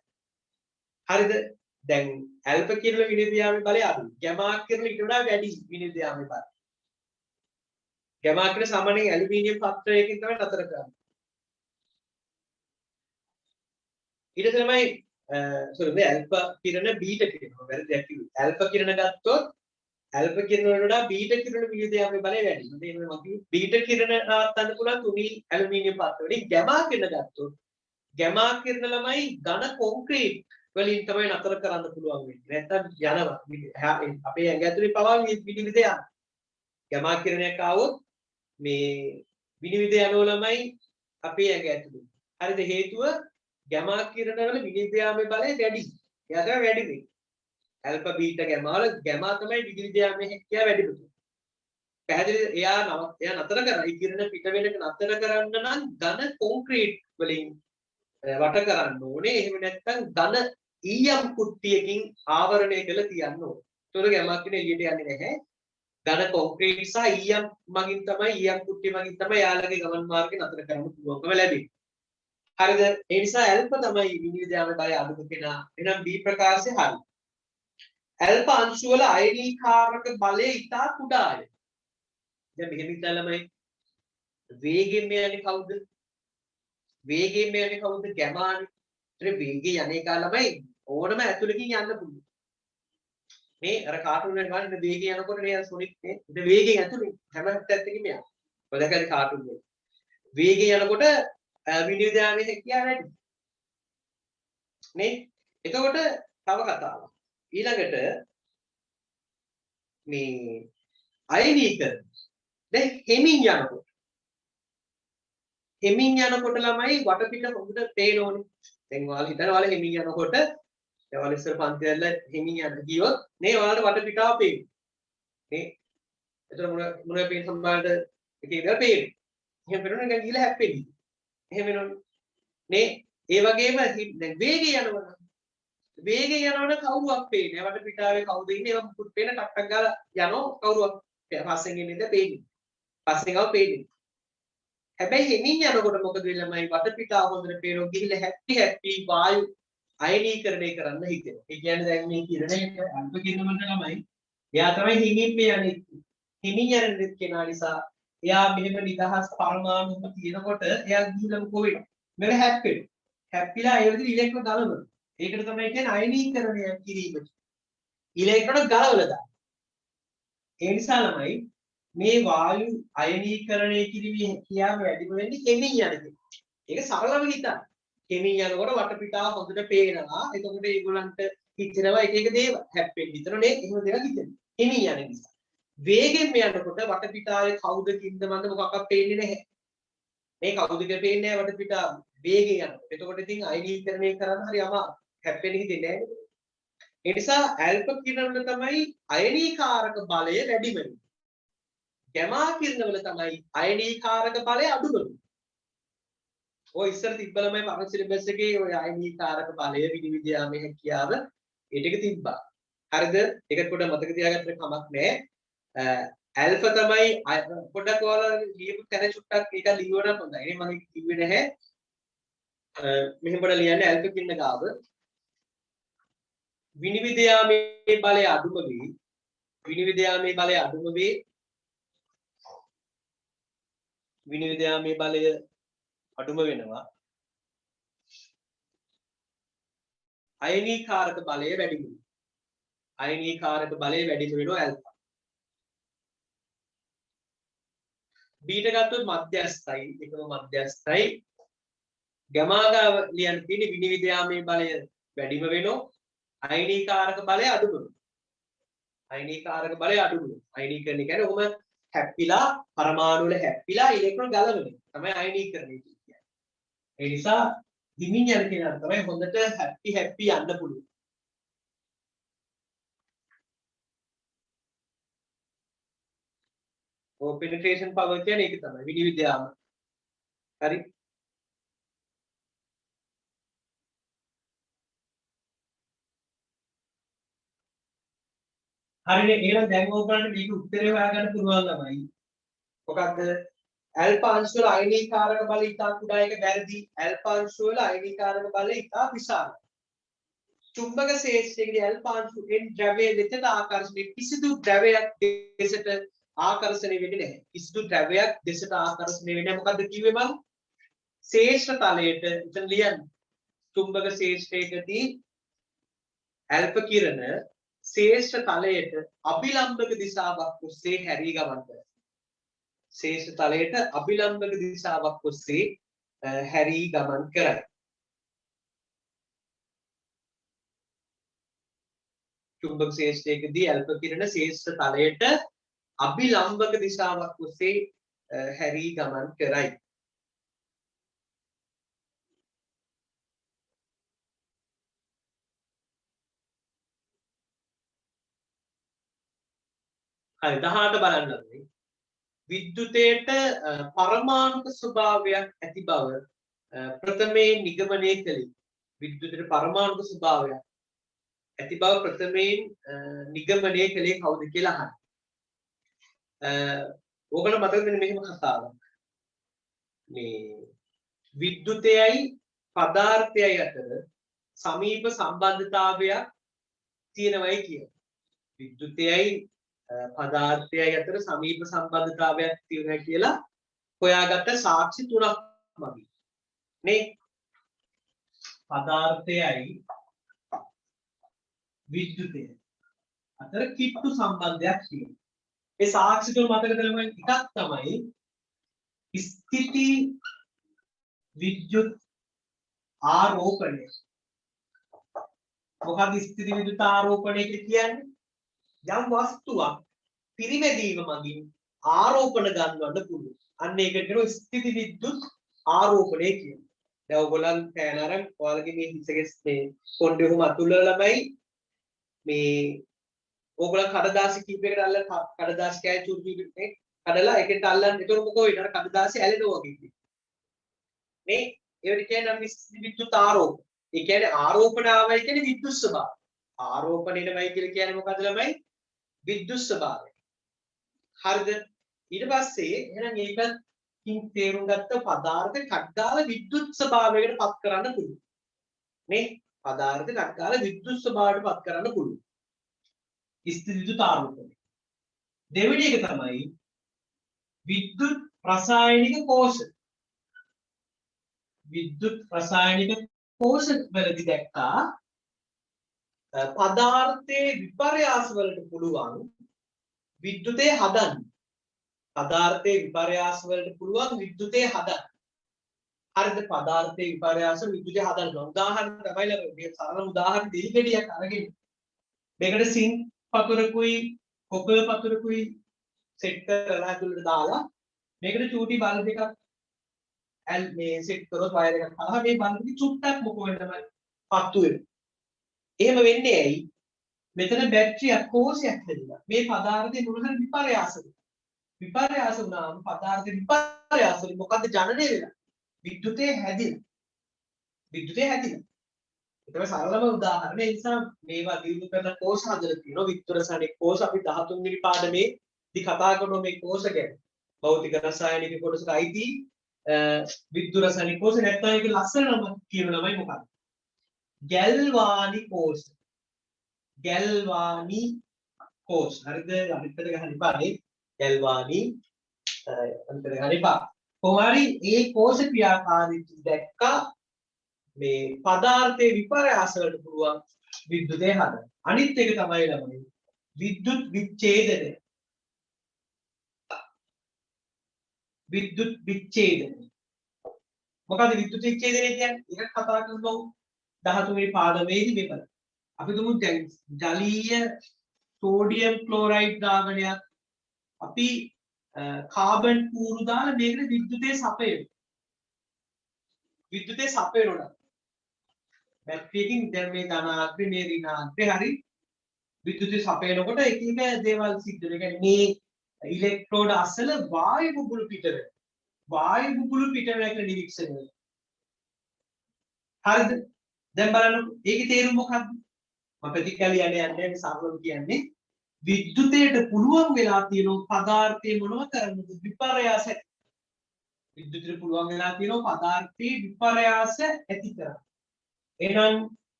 හරිද? දැන් ඇල්ෆා කිරණ විනිවිද යාමේ බලය අඩුයි. ගැමා කිරණ ඊට වඩා වැඩි විනිවිද යාමේ බලය. ගැමා කිරණ සාමාන්‍යයෙන් ඇලුමිනියම් පත්‍රයකින් තමයි නතර කරන්නේ. ඊට තමයි මේ ඇල්ෆා කිරණ බීටා කිරණ වැරදියක් කිව්වේ. ඇල්ෆා කිරණ ගත්තොත් ඇල්ෆා කිරණ වලට වඩා බීටා කිරණ විනිවිද යාමේ බලය වැඩි. මේ මම කිව්වේ බීටා කිරණ නවත්තන්න පුළුවන් තුනී ඇලුමිනියම් පත්‍ර වලින්. ගැමා කිරණ ගත්තොත් ගැමා කිරණ ළමයි ඝන කොන්ක්‍රීට් වලින් තමයි නතර කරන්න පුළුවන් වෙන්නේ. නැත්තම් යනවා. අපේ ඇඟ ඇතුලේ පවා විනිවිද යනවා. ගැමා කිරණයක් ආවොත් මේ විනිවිද යනවා ළමයි අපේ ඇඟ ඇතුලේ. හරිද? හේතුව ගැමා කිරණ වල විනිවිද යාමේ බලය වැඩි. එයා තමයි වැඩි වෙන්නේ. ඇල්ෆා බීටා ගැමා වල ගැමා තමයි විනිවිද යාමේ හැකියාව වැඩි වෙන්නේ. පැහැදිලිද? එයා නතර කරා. ඒ කිරණ පිට වෙන එක නතර කරන්න නම් ඝන කොන්ක්‍රීට් වලින් වට කරන්න ඕනේ. එහෙම නැත්නම් ඝන ඊයම් කුට්ටියකින් ආවරණය කරලා තියන්න ඕනේ. ඒතකොට ගැමා කිරණ එළියට යන්නේ නැහැ. ඝන කොන්ක්‍රීට් සහ ඊයම් මගින් තමයි ඊයම් කුට්ටිය මගින් තමයි යාළගේ ගමන් මාර්ගය නතර කරන්න පුළුවන්කම ලැබෙන්නේ. හරිද? ඒ නිසා ඇල්ෆා තමයි විනිවිද යාමේ බලය අඩුම කෙනා. එහෙනම් B ප්‍රකාශය හරි. ඇල්ෆා අංශු වල අයනීකාරක බලය ඉතා කුඩාය. දැන් මෙහෙම හිතලා ළමයි වේගෙන් යන්නේ කවුද? වේගයෙන් යන්නේ කවුද? ගැමානේ. ඒතර වේගය යන්නේ කා ළමයි ඕනම ඇතුලකින් යන්න පුළුවන්. මේ අර කාටුන් එකේ වань වේගය යනකොට නේ සොනික් නේ. ඉතින් වේගයෙන් ඇතුලේ හැම පැත්තකින්ම යනවා. ඔය දැකලා කාටුන් වල. වේගය යනකොට විනිවිද යාමේ හැකියාව වැඩි. නේ? එතකොට තව කතාවක්. ඊළඟට මේ අයනීකරණ. දැන් හෙමින් යනකොට ළමයි වටපිට හොඳට පේන ඕනේ. දැන් ඔයාලා හිතනවා ඔයාලා හෙමින් යනකොට දැන් ඔයාලා ඉස්සර පන්ති වල හෙමින් යන ගියොත් නේ ඔයාලට වටපිටාව පේනවා. නේ? එතන මොන පේන සම්බන්ධ එක එක පේනවා. එහෙම පේනොත් නිකන් ගිහලා හැප්පෙන්නේ. එහෙම වෙනවනේ. නේ? ඒ වගේම දැන් වේගය යනවනම් කවුරුවක් පේන්නේ. වටපිටාවේ කවුද ඉන්නේ? ඒක මුකුත් පේන ටක් ටක් ගාලා යනවා කවුරුවක් පස්සෙන් එන්නේ නැද පේන්නේ. පස්සෙන් ආව පේන්නේ. හැබැයි හෙමින් යනකොට මොකද ළමයි වටපිටාව හොඳට පේනවා ගිහිල්ලා හැප්පි වායු අයනීකරණය කරන්න හිතෙනවා. ඒ කියන්නේ දැන් මේ කිරණයට අල්ප කිරණවලට ළමයි එයා තමයි හිමින් මේ යන්නේ. හිමින් යන කෙනා නිසා එයා මෙහෙම නිදහස් පරමාණුම තියෙනකොට එයා ගිහිල්ලා මොකෝ වෙන්නේ? මෙල හැප්පෙනවා. හැප්පිලා ඒ විදිහට ඉලෙක්ට්‍රෝන ගලවනවා. ඒකට තමයි කියන්නේ අයනීකරණය කිරීම. ඉලෙක්ට්‍රෝන ගලවලා දාන. ඒ නිසා ළමයි මේ වායු අයනීකරණය කිරීමේ හැකියාව වැඩිම වෙන්නේ හෙමින් යන කෙනා. ඒක සරලව හිතන්න. හෙමින් යනකොට වටපිටාව හොඳට පේනවා. එතකොට ඒගොල්ලන්ට හිතෙනවා එක එක දේවල් හැප්පෙන්න විතරනේ එහෙම දෙයක් හිතෙන්නේ. හෙමින් යන නිසා. වේගෙන් යනකොට වටපිටාවේ කවුද කින්ද මන්ද මොකක්වත් පේන්නේ නැහැ. මේ කවුද කියලා පේන්නේ නැහැ වටපිටාව. වේගෙන් යනකොට. එතකොට ඉතින් අයනීකරණය කරන්න හරි අමාරුයි. හැප්පෙන්න හිතෙන්නේ නැහැ. ඒ නිසා ඇල්ෆා කිරණ වල තමයි අයනීකාරක බලය වැඩිම වෙන්නේ. ගැමා කිරණ වල තමයි අයනීකාරක බලය අඩුම වෙන්නේ. ඔය ඉස්සර තිබ්බලමයි පරණ සිලබස් එකේ ඔය අයනීකාරක බලය විනිවිද යාමේ හැකියාව ඒ ටික තිබ්බා. හරිද? ඒක පොඩ්ඩක් මතක තියාගත්තට කමක් නැහැ. ඇල්ෆා තමයි පොඩ්ඩක් ඔයාලා ලියපු තැන චුට්ටක් ඒක ලියවනම් හොඳයි. නේ මම කිව්වේ නැහැ. මෙහෙම පොඩ්ඩක් ලියන්න ඇල්ෆා කිරණ ගාව විනිවිද යාමේ බලය අඩුම වේ. විනිවිද යාමේ බලය අඩුම වේ. විනිවිද යාමේ බලය අඩුම වෙනවා. අයනීකාරක බලය වැඩි වෙනවා. අයනීකාරක බලය වැඩි වෙනවා ඇල්ෆා. බීටා ගත්තොත් මධ්‍යස්ථයි. එකම මධ්‍යස්ථයි. ගැමා ගාව ලියන්න තියෙන්නේ විනිවිද යාමේ බලය වැඩිම වෙනවා. අයනීකාරක බලය අඩුම වෙනවා. අයනීකාරක බලය අඩුම වෙනවා. අයනීකරණය කියන්නේ ඔහොම හැප්පිලා පරමාණු වල හැප්පිලා ඉලෙක්ට්‍රෝන ගලවන එක තමයි අයනීකරණය කියන්නේ. ඒ නිසා හිමින් යන කෙනාට තමයි හොඳට හැප්පි යන්න පුළුවන්. ඔය penetration power කියන්නේ ඒක තමයි විනිවිද යාම. හරි. හරිනේ එහෙනම් දැන් ඕගොල්ලන්ට මේක උත්තරේ හොයාගන්න පුළුවන් ළමයි. මොකද්ද? ඇල්ෆා අංශු වල අයනීකාරක බලය ඉතා කුඩා එක වැරදි. ඇල්ෆා අංශු වල අයනීකාරක බලය ඉතා විශාලයි. චුම්බක ශේෂ්ත්‍රයේ L පාංශු N ද්‍රව්‍යයේ වෙතට ආකර්ෂණය කිසිදු ද්‍රව්‍යයක් දෙසට ආකර්ෂණය වෙන්නේ නැහැ. කිසිදු ද්‍රව්‍යයක් දෙසට ආකර්ෂණය වෙන්නේ නැහැ. මොකද්ද කිව්වේ මම? ශේෂ්ත්‍ර තලයට එතන ලියන්න. චුම්බක ශේෂ්ත්‍රයේදී ඇල්ෆ කිරණ ශේෂ්ත්‍ර තලයට අභිලම්බක දිශාවක් ඔස්සේ හැරී ගමන් කරයි. ශේෂ්ත්‍ර තලයට අභිලම්බක දිශාවක් ඔස්සේ හැරී ගමන් කරයි. චුම්බක ශේෂ්ත්‍රයේදී ඇල්ෆ කිරණ ශේෂ්ත්‍ර තලයට අභිලම්බක දිශාවක් ඔස්සේ හැරී ගමන් කරයි. හරි 18 බලන්න ඕනේ. විද්‍යුතයට පරමාණුක ස්වභාවයක් ඇති බව ප්‍රථමයෙන් නිගමනය කළේ. විද්‍යුතයට පරමාණුක ස්වභාවයක් ඇති බව ප්‍රථමයෙන් නිගමනය කළේ කවුද කියලා අහන්න. ඕගොල්ලෝ මතකද මෙහෙම කතාවක්. මේ විද්‍යුතයයි පදාර්ථයයි අතර සමීප සම්බන්ධතාවයක් තියෙනවයි කියන්නේ. විද්‍යුතයයි පදාර්ථයයි අතර සමීප සම්බන්ධතාවයක් තියෙනවා කියලා හොයාගත්ත සාක්ෂි තුනක් මගින් නේ. පදාර්ථයයි විද්‍යුතය අතර කිට්ටු සම්බන්ධයක් තියෙනවා. ඒ සාක්ෂි තුන මතක තබන්න එකක් තමයි ස්ථಿತಿ විද්‍යුත් ආරෝපණය. මොකක්ද ස්ථಿತಿ විද්‍යුත් ආරෝපණය කියන්නේ? යම් වස්තුවක් පිරිමැදීම මගින් ආරෝපණ ගන්නවන්න පුළුවන්. අන්න ඒකට කියනවා ස්ථಿತಿ විද්‍යුත් ආරෝපණය කියන්නේ. දැන් ඔයගොල්ලන් පෑන අරන් ඔයාලගේ මේ හිසගෙස් මේ කොණ්ඩේ උම අතුල්ලලා ළමයි මේ ඕගොල්ලන් කඩදාසි කීපයකට අල්ලලා කඩදාසි කෑය චූටි චූටි මේ කඩලා ඒකට අල්ලන්න. ඒතකොට මොකෝ වෙනවද? කඩදාසි ඇලෙනවා වගේ. මේ ඒවට කියන්නේ අපි ස්ථಿತಿ විද්‍යුත් ආරෝපණ. ඒ කියන්නේ ආරෝපණ ආවයි කියන්නේ විද්‍යුත් ස්වභාවය. ආරෝපණයමයි කියලා කියන්නේ මොකද්ද ළමයි? විද්‍යුත් ස්වභාවය. හරිද? ඊට පස්සේ එහෙනම් ඒකකින් තේරුම් ගත්ත පදාර්ථ කඩදාල විද්‍යුත් ස්වභාවයකට පත් කරන්න පුළුවන්. මේ පදාර්ථ කඩදාල විද්‍යුත් ස්වභාවයට පත් කරන්න පුළුවන්. ස්ථಿති විද්‍යුත් ආරෝපණය. දෙවෙනි එක තමයි විද්‍යුත් රසායනික කෝෂ. විද්‍යුත් රසායනික කෝෂ වලදී දැක්කා පදාර්ථයේ විපර්යාස වලට පුළුවන් විද්‍යුතේ හදන්න. පදාර්ථයේ විපර්යාස වලට පුළුවන් විද්‍යුතේ හදන්න. හරිද? පදාර්ථයේ විපර්යාස විද්‍යුතේ හදන්න. උදාහරණ තමයි මේ සරල උදාහරණ දෙකකටියක් අරගෙන මේකට සිංක් පතුරකුයි කොපර් පතුරකුයි සෙට් කරලා ඇතුළට දාලා මේකට චූටි බල්බ් එකක් මේ සෙට් කරොත් වයර් එකක් හරහා මේ බල්බ් එක චුට්ටක් මොකෝ වෙනවද? පත්තු වෙනවා. එහෙම වෙන්නේ ඇයි? මෙතන බැටරියක් කෝෂයක් හැදිලා. මේ පදාර්ථේ මොනවාද විපර්යාසද? විපර්යාස වුණාම පදාර්ථේ විපර්යාස වලින් මොකද්ද ජනනය වෙලා? විද්‍යුතේ හැදිලා. විද්‍යුතේ හැදිලා. ඒක තමයි සරලම උදාහරණය. ඒ නිසා මේවා දිනු කරන කෝෂ හදලා තියෙනවා. විද්‍යුත් රසායනික කෝෂ අපි 13 වෙනි පාඩමේදී කතා කරනවා මේ කෝෂ ගැන. භෞතික රසායනික කොටසට අයිති විද්‍යුත් රසායනික කෝෂ නැත්නම් ඒක ලස්සන නම කියන ළමයි මොකක්ද? ගැල්වානි කෝෂ. ගැල්වානි කෝෂ. හරිද? අනිත්තට ගහන්න ඉපානේ. ගැල්වානි අනිත්තට ගහන්න ඉපා. කොහොමරි ඒ කෝෂ ක්‍රියාකාරීත්වය දැක්කා මේ පදාර්ථයේ විපර්යාස වලට පුළුවන් විද්‍යුතය හදන්න. අනිත් එක තමයි ළමයි විද්‍යුත් විච්ඡේදනය. විද්‍යුත් විච්ඡේදනය. මොකද විද්‍යුත් විච්ඡේදනය කියන්නේ? එකක් කතා කරනවා 13 වෙනි පාඩමේදී මේක. අපි දුමු ජලීය සෝඩියම් ක්ලෝරයිඩ් දාගණයක් අපි කාබන් කූරු දාලා මේකට විද්‍යුතේ සපයනවා. විද්‍යුතේ සපයනවා. බැටරියකින් දැන් මේ ධනාත්මක මේ ඍණාත්මක හරි විද්‍යුතේ සපයනකොට එක එක දේවල් සිද්ධ වෙනවා. ඒ කියන්නේ මේ ඉලෙක්ට්‍රෝඩ අසල වායු බුබුලු පිට වෙනවා. වායු බුබුලු පිට වෙන එක නිරීක්ෂණය වෙනවා. හරිද? දැන් බලන්න ඒකේ තේරුම මොකක්ද? මම ප්‍රතික්‍රියා යන්නේ සරලව කියන්නේ විද්‍යුතයට පුළුවන් වෙලා තියෙන පදාර්ථයේ මොනව කරන්නද? විපර්යාස. විද්‍යුතයට පුළුවන් වෙලා තියෙන පදාර්ථයේ විපර්යාස ඇති කරන්න. එහෙනම්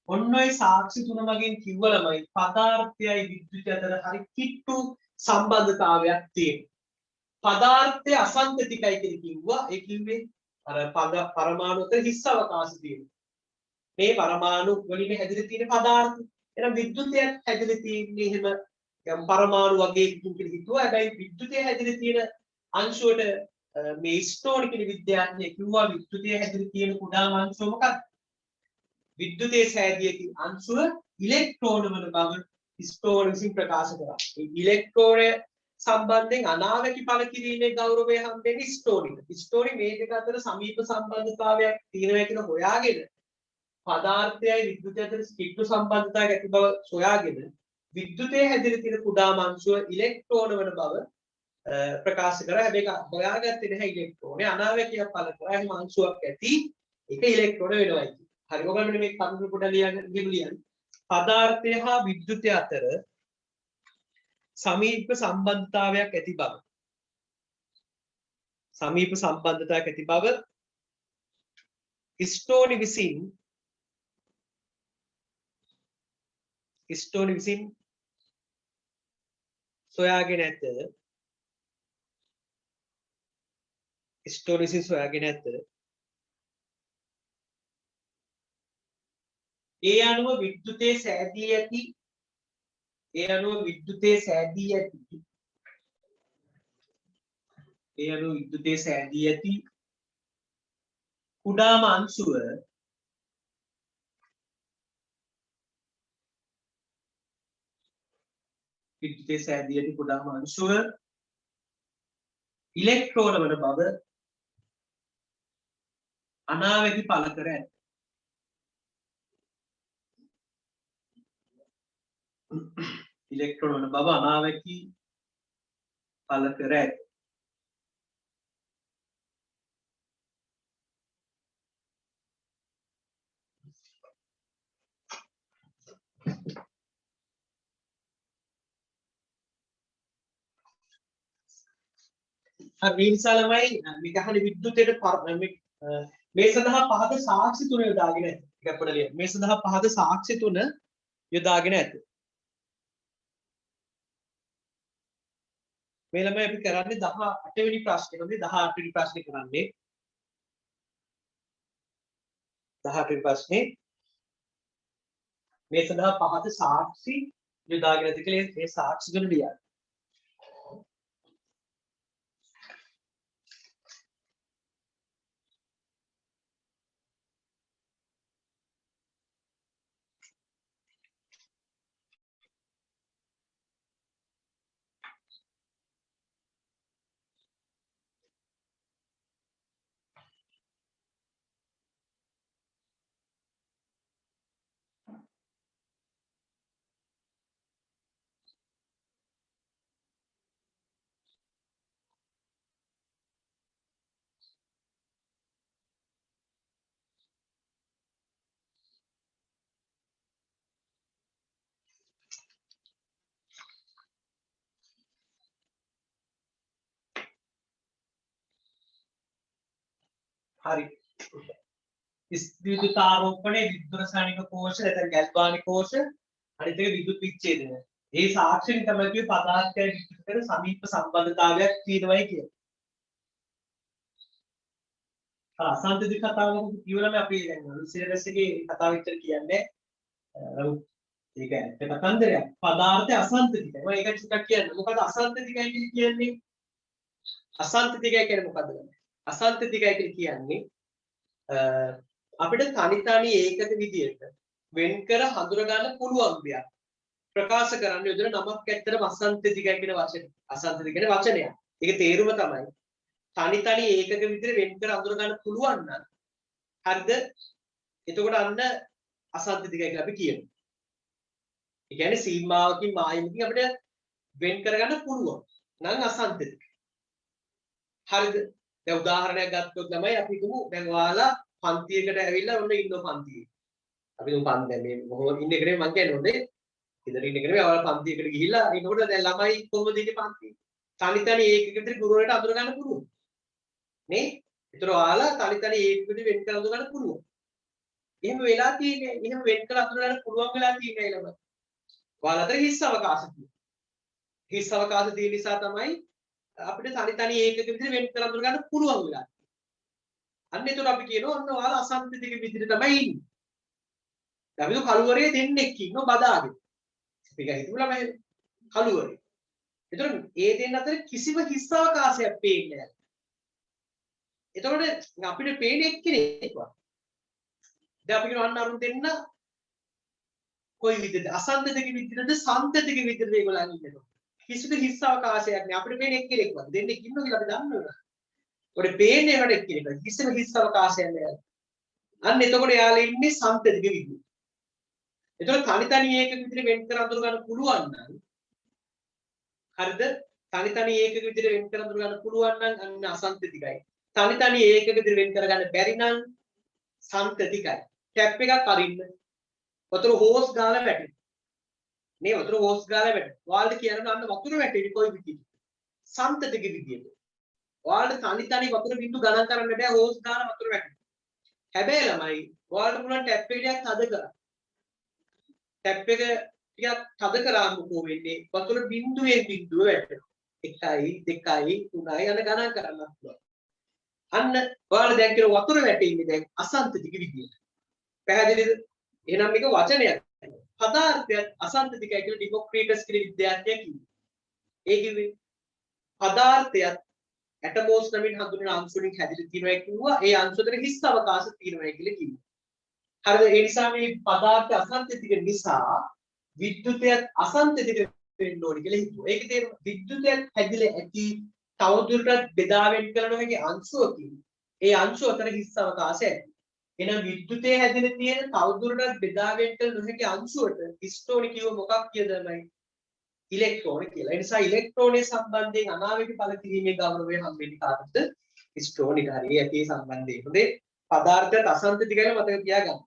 ඔන්න ඔය සාක්ෂි තුන මගෙන් කිව්ව ළමයි පදාර්ථයයි විද්‍යුතය අතර හරි කිට්ටු සම්බන්ධතාවයක් තියෙනවා. පදාර්ථය අසංතතිකයි කියලා කිව්වා. ඒ කිව්වේ අර පරමාණු අතර හිස් අවකාශ තියෙනවා. මේ පරමාණු වලින් හැදිලා තියෙන පදාර්ථ. එහෙනම් විද්‍යුතයත් හැදිලා තියෙන්නේ එහෙම යම් පරමාණු වගේ කියලා හිතුවා. හැබැයි විද්‍යුතය හැදිලා තියෙන අංශුවට මේ ස්ටෝන් කියන විද්‍යාඥයෙක් කිව්වා විද්‍යුතය හැදිලා තියෙන කුඩාම අංශුව මොකක්ද? විද්‍යුතයේ සෑදිය අංශුව ඉලෙක්ට්‍රෝන වන බව ස්ටෝන් විසින් ප්‍රකාශ කරා. මේ ඉලෙක්ට්‍රෝනය සම්බන්ධයෙන් අනාවැකි ඵල කිරීමේ ගෞරවය හම්බෙන්නේ ස්ටෝනිට. ස්ටෝනි මේ දෙක අතර සමීප සම්බන්ධතාවයක් තියෙනවා කියලා හොයාගෙන පදාර්ථයයි විද්‍යුතය අතර කිට්ටු සම්බන්ධතාවයක් ඇති බව සොයාගෙන විද්‍යුතයේ හැදිලා තියෙන කුඩාම අංශුව ඉලෙක්ට්‍රෝන වන බව ප්‍රකාශ කරා. හැබැයි හොයාගත්තේ නැහැ ඉලෙක්ට්‍රෝනේ අනාවැකියක් ඵල කරා. එහෙම අංශුවක් ඇති ඒක ඉලෙක්ට්‍රෝන වෙනවා කියන්නේ. හරි ඔයගොල්ලෝ මේ කරුණු පොඩ ලියන්න. පදාර්ථය හා විද්‍යුතය අතර සමීප සම්බන්ධතාවයක් ඇති බව. සමීප සම්බන්ධතාවයක් ඇති බව ස්ටෝනි විසින් සොයාගෙන ඇත. ස්ටෝනි විසින් සොයාගෙන ඇත. ඒ අනුව විද්‍යුතයේ සෑදී ඇති කුඩාම අංශුව ඉලෙක්ට්‍රෝන වන බව අනාවැකි ඵල කර ඇත. ඉලෙක්ට්‍රෝන වන බව අනාවැකි ඵල කර ඇත. හරි නිසා ළමයි මේක අහන්නේ විද්‍යුතයට මේ සඳහා පහත සාක්ෂි තුන යොදාගෙන ඇත. ඒක අපිට ලියන්න. මේ සඳහා පහත සාක්ෂි තුන යොදාගෙන ඇත. මේ ළමයි අපි කරන්නේ 18 වෙනි ප්‍රශ්නේ. හොඳේ 18 වෙනි ප්‍රශ්නේ කරන්නේ. 18 වෙනි ප්‍රශ්නේ මේ සඳහා පහත සාක්ෂි යොදාගෙන ඇත කියලා මේ සාක්ෂි තුන ලියන්න. හරි. විද්‍යුතාරෝපණය විද්‍යුත් රසායනික කෝෂ නැත්නම් ගැල්වානික කෝෂ අනිත් එක විද්‍යුත් විච්ඡේදනය. මේ සාක්ෂියෙන් තමයි කිව්වේ පදාර්ථය විද්‍යුත් අතර සමීප සම්බන්ධතාවයක් තියෙනවායි කියන්නේ. අසංතති කතාවක කියවලම අපි දැන් සිලබස් එකේ කතාව විතර කියන්නේ ඒක ඇත්ත කතන්දරයක්. පදාර්ථය අසංතතිකයි. මම ඒක ටිකක් කියන්න. මොකද අසංතතිකයි කියන්නේ? අසංතතිකයි කියන්නේ මොකද්ද? අසංතතිකයි කියන්නේ අපිට තනි ඒකක විදියට වෙන් කර හඳුන ගන්න පුළුවන් දෙයක් ප්‍රකාශ කරන්න යොදන නමක් ඇත්තටම අසංතතිකයි කියන වචනේ. අසංතතික කියන වචනයක්. ඒක තේරුම තමයි තනි ඒකක විදියට වෙන් කර හඳුන ගන්න පුළුවන් නම් හරිද? එතකොට අන්න අසංතතිකයි කියලා අපි කියනවා. ඒ කියන්නේ සීමාවකින් මායිමකින් අපිට වෙන් කරගන්න පුළුවන් නම් අසංතතික. හරිද? දැන් උදාහරණයක් ගත්තොත් තමයි අපි හිතමු දැන් ඔයාලා පන්තියකට ඇවිල්ලා ඔන්න ඉන්න පන්තියේ. අපි දුම් පන්ති මේ මොහොම ඉන්න එකනේ මං කියන්නේ හොඳේ. ඉතින් ඉන්න එකනේ ඔයාලා පන්තියකට ගිහිල්ලා ඉන්නකොට දැන් ළමයි කොහොමද ඉන්නේ පන්තියේ? තනි ඒකක විතර ගුරුවරයාට අඳුර ගන්න පුළුවන්. නේ? ඒතර ඔයාලා තනි ඒකක විතර වෙන් කර අඳුර ගන්න පුළුවන්. එහෙම වෙලා තියෙන්නේ. එහෙම වෙන් කළ අඳුර ගන්න පුළුවන් වෙලා තියෙන්නේ ළමයි. ඔයාලා අතර හිස් අවකාශ තියෙනවා. හිස් අවකාශ තියෙන නිසා තමයි අපිට තනි තනි ඒකක විදිහට වෙන් කළ අඳුර ගන්න පුළුවන් වෙලා. අන්න ඒතර අපි කියනවා අන්න ඔයාලා අසංතතික විදිහට තමයි ඉන්නේ. අපි කළුවරේ දෙන්නෙක් ඉන්නව බදාගෙන. අපි හිතමු ළමයි කළුවරේ. ඒතර ඒ දෙන්න අතර කිසිම හිස් අවකාශයක් පේන්නේ නැහැ. එතකොට අපිට පේන එක්කෙනෙක් වා. දැන් අපි කියනවා අන්න අරුන් දෙන්න කොයි විදිහද අසංතතික විදිහටද සංතතික විදිහටද ඒගොල්ලන් ඉන්නවා. කිසිදු හිස් අවකාශයක් නෑ. අපිට පේන එක්කෙනෙක් වා. දෙන්නෙක් ඉන්නවා කියලා අපි දන්නවා. ඒකට පේන්නේ එකට එක්කෙනෙක්. කිසිම හිස් අවකාශයක් නෑ. අන්න එතකොට යාළුවා ඉන්නේ සංතතික විදිහට. එතකොට තනි තනි ඒකක විදිහට වෙන් කර අඳුර ගන්න පුළුවන් නම් හරිද? තනි තනි ඒකක විදිහට වෙන් කර අඳුර ගන්න පුළුවන් නම් අන්න අසංතතිකයි. තනි තනි ඒකක විදිහට වෙන් කර ගන්න බැරි නම් සංතතිකයි. ටැප් එකක් අරින්න. වතුර හෝස් ගාලා වැටෙන. මේ වතුර හෝස් ගාලා වැටෙන. ඔයාලට කියනවා අන්න වතුර වැටෙන්නේ කොයි විදිහට? සංතතික විදිහට. ඔයාලට තනි තනි වතුර බින්දු ගණන් කරන්න බෑ හෝස් ගාලා වතුර වැටෙන. හැබැයි ළමයි ඔයාලට පුළුවන් ටැප් එක ටිකක් තද කරන්න. ටැප් එක ටිකක් තද කරාම මොකෝ වෙන්නේ? වතුර බින්දුවේ බින්දුව වැටෙනවා. 1යි 2යි 3යි යන ගණන් කරන්න පුළුවන්. අන්න ඔයාලා දැන් කියන වතුර වැටෙන්නේ දැන් අසංතතික විදියට. පැහැදිලිද? එහෙනම් මේක වචනයක්. පදාර්ථයත් අසංතතිකයි කියලා ඩිමොක්‍රීටස් කියන විද්‍යාඥයා කිව්වා. ඒ කිව්වේ පදාර්ථයත් ඇටමෝස් නමින් හඳුන්වන අංශු වලින් හැදිලා තියෙනවා කිව්වා. ඒ අංශු වල හිස් අවකාශ තියෙනවා කියලා කිව්වා. හරිද? ඒ නිසා මේ පදාර්ථ අසංතතික නිසා විද්‍යුතයත් අසංතතික වෙන්න ඕනේ කියලා හිතුවා. ඒකේ තේරුම විද්‍යුතයත් හැදිලා ඇති තවදුරටත් බෙදා වෙන් කළ නොහැකි අංශුවකින් ඒ අංශු අතර හිස් අවකාශය ඇති. එහෙනම් විද්‍යුතයේ හැදිලා තියෙන තවදුරටත් බෙදා වෙන් කළ නොහැකි අංශුවට හිස්ටෝනි කියව මොකක් කියදමයි? ඉලෙක්ට්‍රෝන කියලා. ඒ නිසා ඉලෙක්ට්‍රෝනයේ සම්බන්ධයෙන් අනාවේක ඵල කිරීමේ ගෞරවය හම්බෙන්නේ කාටද? හිස්ටෝනික හරිය ඇති සම්බන්ධයෙන්. හොඳේ පදාර්ථයත් අසංතතිකයි මතක තියාගන්න.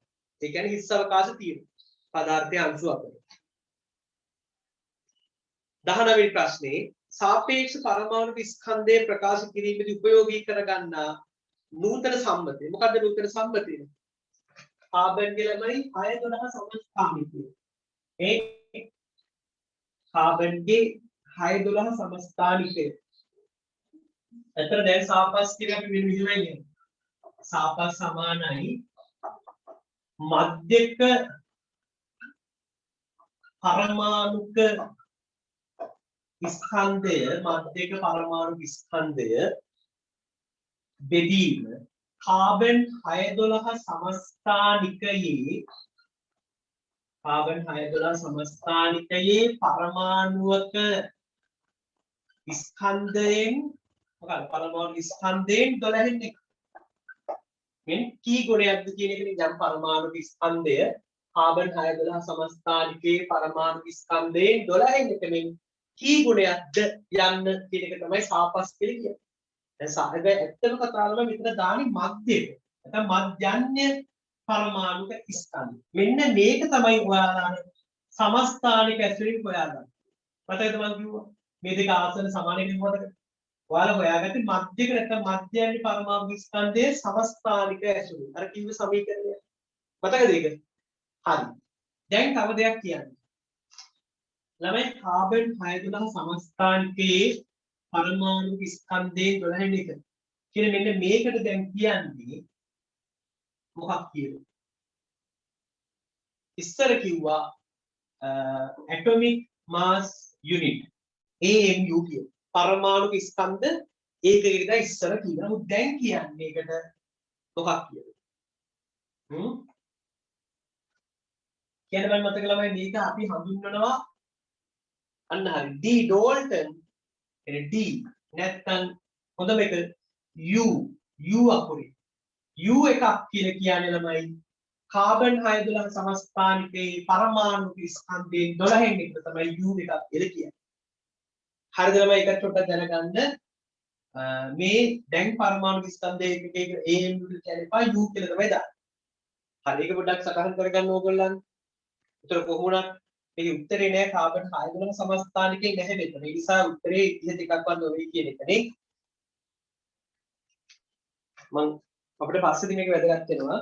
ඒ කියන්නේ හිස් අවකාශ තියෙනවා. පදාර්ථයේ අංශු අතර. 19 වෙනි ප්‍රශ්නේ සාපේක්ෂ පරමාණු ස්කන්ධය ප්‍රකාශ කිරීමේදී උපයෝගී කරගන්නා නූතන සම්මතය. මොකද්ද නූතන සම්මතය? කාබන් ගෙලමයි 612 සමස්ථානිකය. ඒ කාබන්ගේ 612 සමස්ථානිකය. එතන දැන් සාපස් කියලා අපි වෙන විදිහට ඉන්නේ. සාපස් සමානයි මධ්‍යක පරමාණුක ස්කන්ධය මධ්‍යක පරමාණු ස්කන්ධය බෙදීම කාබන් 612 සමස්ථානිකයේ පරමාණුක ස්කන්ධයෙන් මොකක්ද පරමාණු ස්කන්ධයෙන් 12න් එක මෙන් කී ගුණයක්ද කියන එකනේ යම් පරමාණු ස්කන්ධය කාබන් 612 සමස්ථානිකයේ පරමාණු ස්කන්ධයෙන් 12න් එක මෙන් කී ගුණයක්ද යන්න කියන එක තමයි සාපස් කියලා කියන්නේ. දැන් සාහක ඇත්තම කතා කරලා මෙතන දානි මධ්‍යක. නැත්නම් මධ්‍යන්‍ය පරමාණුක ස්කන්ධ. මෙන්න මේක තමයි ඔයාලා සමස්ථානික ඇසුරින් හොයාගන්න. මතකද මම කිව්වා? මේ දෙක ආසන සමානයි කියනකොට ඔයාලා හොයාගත්තේ මධ්‍යක නැත්නම් මධ්‍යන්‍ය පරමාණු ස්කන්ධයේ සමස්ථානික ඇසුරින්. අර කිව්ව සමීකරණය. මතකද ඒක? හරි. දැන් තව දෙයක් කියන්න. ළමයි කාබන් 612 සමස්ථානිකයේ පරමාණු ස්කන්ධයේ 12 එක. කියන මෙන්න මේකට දැන් කියන්නේ මොකක් කියලා? ඉස්සර කිව්වා atomic mass unit AMU කියන පරමාණු ස්කන්ධ ඒකයකට ඉස්සර කිව්වා. නමුත් දැන් කියන්නේ ඒකට මොකක් කියලා? කියන මම මතක ළමයි මේක අපි හඳුන්වනවා අන්න හරි D Dalton එන D නැත්තම් හොඳම එක U අකුරේ U එකක් කියලා කියන්නේ ළමයි කාබන් 612 සමස්ථානිකයේ පරමාණු ස්කන්ධයෙන් 12න් එක තමයි U එකක් කියලා කියන්නේ. හරිද ළමයි ඒක චොට්ටක් දැනගන්න. මේ දැන් පරමාණු ස්කන්ධයේ එකක AM කියලා එපා U කියලා තමයි දාන්නේ. හරි ඒක පොඩ්ඩක් සටහන් කරගන්න ඕගොල්ලන්. උතර කොහොමද මේක උත්තරේ නෑ කාබන් 612 සමස්ථානිකේ නැහැ මෙතන. ඒ නිසා උත්තරේ 31ක්වත් නොවේ කියන එක නේ. මම අපිට පස්සේදී මේක වැදගත් වෙනවා.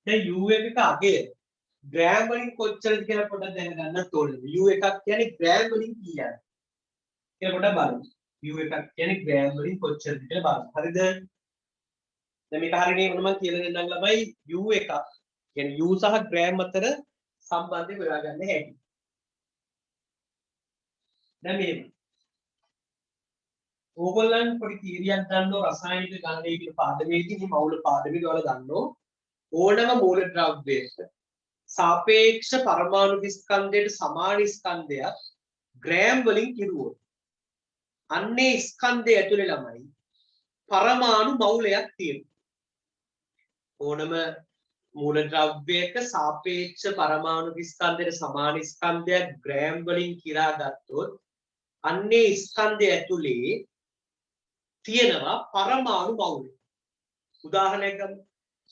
දැන් u එකක අගය ග්‍රෑම් වලින් කොච්චරද කියලා පොඩ්ඩක් දැනගන්නත් ඕනේ. u එකක් කියන්නේ ග්‍රෑම් වලින් කීයද කියලා පොඩ්ඩක් බලමු. u එකක් කියන්නේ ග්‍රෑම් වලින් කොච්චරද කියලා බලමු. හරිද? දැන් මේක හරියනේ මොන මම කියලා දෙන්නම් ළමයි. u එකක් කියන්නේ u සහ ග්‍රෑම් අතර සම්බන්ධය හොයාගන්න හැටි. දැන් මේ ඕගොල්ලන් පොඩි තීරියක් ගන්නව රසායනික ගණනයේ කියන පාඩමේදී මේ මවුල පාඩමේදී ඔයාලා ගන්නව ඕනම මූල ද්‍රව්‍යයක සාපේක්ෂ පරමාණු ස්කන්ධයට සමාන ස්කන්ධයක් ග්‍රෑම් වලින් කිරුවොත් අන්නේ ස්කන්ධය ඇතුලේ ළමයි පරමාණු මවුලයක් තියෙනවා. ඕනම මූල ද්‍රව්‍යයක සාපේක්ෂ පරමාණු ස්කන්ධයට සමාන ස්කන්ධයක් ග්‍රෑම් වලින් කිරා ගත්තොත් අන්නේ ස්කන්ධය ඇතුලේ තියෙනවා පරමාණු මවුල. උදාහරණයක් ගමු.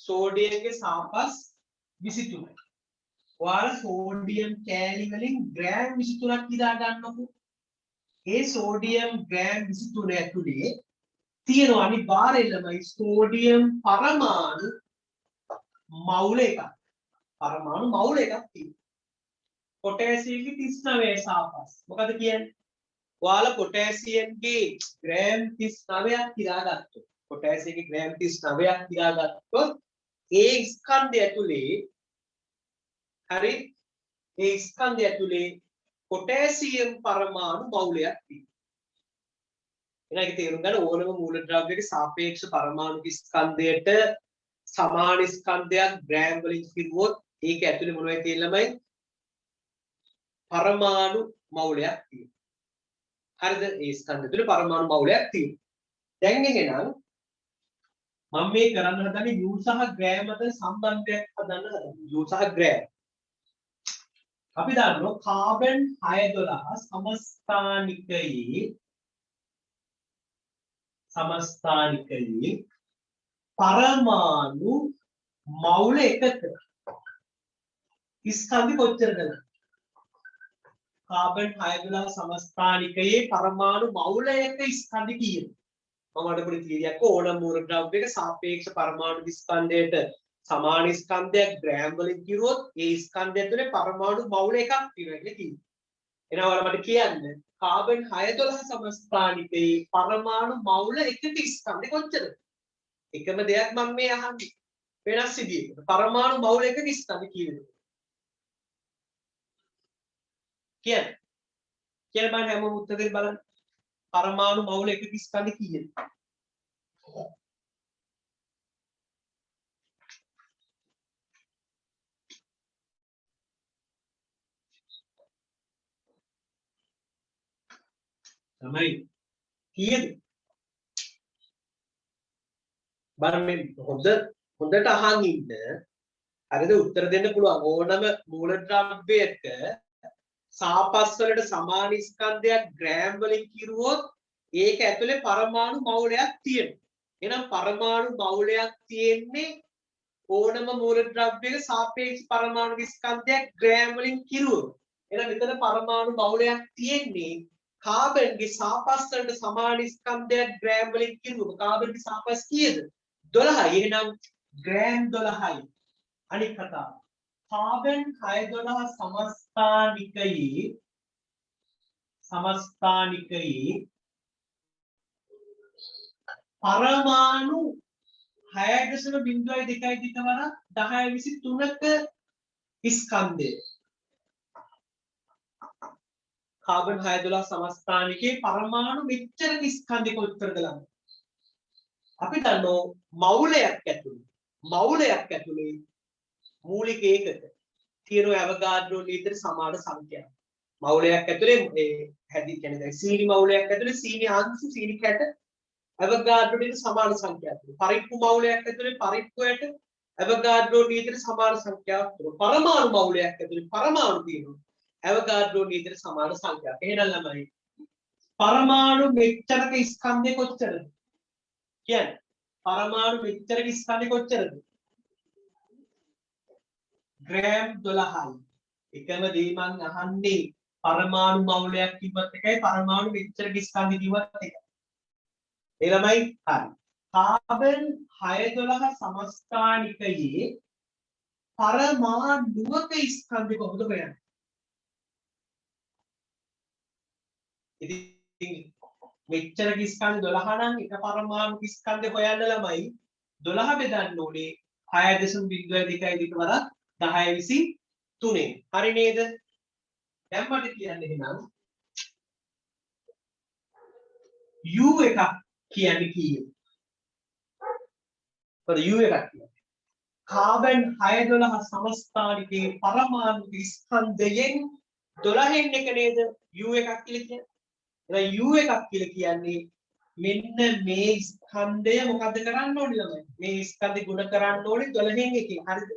සෝඩියම්ගේ සාපස් 23යි. ඔයාලා සෝඩියම් කෑලි වලින් ග්‍රෑම් 23ක් ඉදා ගන්නකො. ඒ සෝඩියම් ග්‍රෑම් 23 ඇතුලේ තියෙන අනිවාර්යයෙන්මයි සෝඩියම් පරමාණු මවුල එකක්. පරමාණු මවුල එකක් තියෙනවා. පොටෑසියම්ගේ 39 සාපස්. මොකද කියන්නේ? ඔයාලා පොටෑසියම්ගේ ග්‍රෑම් 39ක් ඉදා ගත්තොත් පොටෑසියම්ගේ ග්‍රෑම් 39ක් ඉදා ගත්තොත් ඒ ස්කන්ධය ඇතුලේ හරි ඒ ස්කන්ධය ඇතුලේ පොටෑසියම් පරමාණු මවුලයක් තියෙනවා. එහෙනම් ඒක තේරුම් ගන්න ඕනම මූලද්‍රව්‍යයක සාපේක්ෂ පරමාණු ස්කන්ධයට සමාන ස්කන්ධයක් ග්‍රෑම් වලින් කිව්වොත් ඒක ඇතුලේ මොනවද තියෙන්නේ ළමයි? පරමාණු මවුලයක් තියෙනවා. හරිද? ඒ ස්කන්ධය තුළ පරමාණු මවුලයක් තියෙනවා. දැන් එහෙනම් මම මේ කරන්න හදන්නේ u සහ ග්‍රෑම් අතර සම්බන්ධයක් හදන්න හදන්නේ. u සහ ග්‍රෑම්. අපි දන්නවා කාබන් 612 සමස්ථානිකයේ පරමාණු මවුල එකක ස්කන්ධ කොච්චරද? කාබන් 612 සමස්ථානිකයේ පරමාණු මවුලයක ස්කන්ධ කීයද? මම අර පොඩි තීරියක් ඕනම මූල ද්‍රව්‍යයක සාපේක්ෂ පරමාණු ස්කන්ධයට සමාන ස්කන්ධයක් ග්‍රෑම් වලින් කිරුවොත් ඒ ස්කන්ධය තුළ පරමාණු මවුල එකක් තියෙනවා කියලා කියනවා. එහෙනම් ඔයාලා මට කියන්න කාබන් 612 සමස්ථානිකයේ පරමාණු මවුල එකක ස්කන්ධය කොච්චරද? එකම දෙයක් මම මේ අහන්නේ. වෙනස් විදිහකට. පරමාණු මවුල එකක ස්කන්ධය කීයද? කියන්න. කියලා මම හැමෝම උත්තර දෙන්න බලන්න. පරමාණු මවුල එකක ස්කන්ධය කීයද? තමයි කීයද? බලන්න මේ හොඳට අහන් ඉන්න. හරිද? උත්තර දෙන්න පුළුවන්. ඕනම මූල ද්‍රව්‍යයක සාපස් වලට සමාන ස්කන්ධයක් ග්‍රෑම් වලින් කිරුවොත් ඒක ඇතුලේ පරමාණු මවුලයක් තියෙනවා. එහෙනම් පරමාණු මවුලයක් තියෙන්නේ ඕනම මූල ද්‍රව්‍යයක සාපේක්ෂ පරමාණු ස්කන්ධයක් ග්‍රෑම් වලින් කිරුවොත්. එහෙනම් මෙතන පරමාණු මවුලයක් තියෙන්නේ කාබන්ගේ සාපස් වලට සමාන ස්කන්ධයක් ග්‍රෑම් වලින් කිරුවොත් කාබන්ගේ සාපස් කීයද? 12යි. එහෙනම් ග්‍රෑම් 12යි. අනිත් කතාව. කාබන් 612 සමස්ථානිකයේ පරමාණු 6.02යි වර 1023ක ස්කන්ධය. කාබන් 612 සමස්ථානිකයේ පරමාණු මෙච්චරක ස්කන්ධය කොච්චරද ළමයි? අපි දන්නෝ මවුලයක් ඇතුළේ මවුලයක් ඇතුලේ මූලික ඒකක තියෙන අවගාඩ්‍රෝ නීතියට සමාන සංඛ්‍යාවක්. මවුලයක් ඇතුලේ මේ හැදි කියන්නේ දැන් සීනි මවුලයක් ඇතුලේ සීනි අංශු සීනි කැට අවගාඩ්‍රෝ නීතියට සමාන සංඛ්‍යාවක්. පරිප්පු මවුලයක් ඇතුලේ පරිප්පුවට අවගාඩ්‍රෝ නීතියට සමාන සංඛ්‍යාවක්. පරමාණු මවුලයක් ඇතුලේ පරමාණු තියෙනවා. අවගාඩ්‍රෝ නීතියට සමාන සංඛ්‍යාවක්. එහෙනම් ළමයි පරමාණු මෙච්චරක ස්කන්ධය කොච්චරද? කියන්නේ පරමාණු මෙච්චරක ස්කන්ධය කොච්චරද? ග්‍රෑම් 12යි. එකම දේ මං අහන්නේ පරමාණු මවුලයක් කිව්වත් එකයි පරමාණු මෙච්චරක ස්කන්ධය කිව්වත් එකයි. ඒ ළමයි හරි. කාබන් 612 සමස්ථානිකයේ පරමාණුක ස්කන්ධය කොහොමද හොයන්නේ? ඉතින් මෙච්චරක ස්කන්ධ 12 නම් එක පරමාණුක ස්කන්ධය හොයන්න ළමයි 12 බෙදන්න ඕනේ 6.02 වරක් 1023. හරි නේද? දැන් මට කියන්න එහෙනම් U එකක් කියන්නේ කීයද? පොර U එකක් කියන්නේ කාබන් 612 සමස්ථානිකයේ පරමාණුක ස්කන්ධයෙන් 12න් එක නේද U එකක් කියලා කියන්නේ. එහෙනම් U එකක් කියලා කියන්නේ මෙන්න මේ ස්කන්ධය මොකද කරන්න ඕනේ ළමයි? මේ ස්කන්ධය ගුණ කරන්න ඕනේ 12න් එකකින්. හරිද?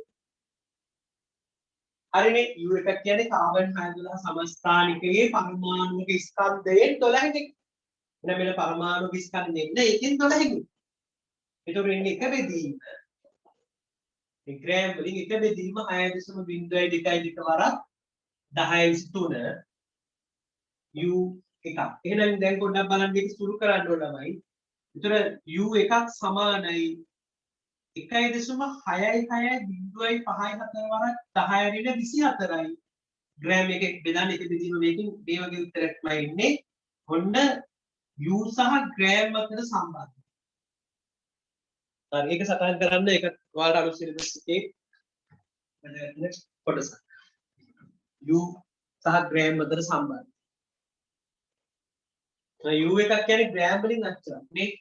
හරිනේ. U එකක් කියන්නේ කාබන් 612 සමස්ථානිකයේ පරමාණුක ස්කන්ධයෙන් 12න් එක. එහෙනම් මෙන්න පරමාණුක ස්කන්ධයෙන් එකෙන් 12න්. ඒතකොට එන්නේ එක බෙදීම. මේ ග්‍රෑම් වලින් එක බෙදීම 6.02 වරක් 1023 U එකක්. එහෙනම් දැන් පොඩ්ඩක් බලන්න මේක සුළු කරන්න ඕන ළමයි. ඒතර U එකක් සමානයි 1.6605 වරක් 10^24යි. ග්‍රෑම් එකේ බෙදන්න එක බෙදීම මේකෙන් මේ වගේ උත්තරයක් තමයි එන්නේ. ඔන්න U සහ ග්‍රෑම් අතර සම්බන්ධය. හරි ඒක සටහන් කරන්න ඒක ඔයාලට අලුත් සිලබස් එකේ වැදගත් කොටස. U සහ ග්‍රෑම් අතර සම්බන්ධය. U එකක් කියන්නේ ග්‍රෑම් වලින් අච්චරක් නේ.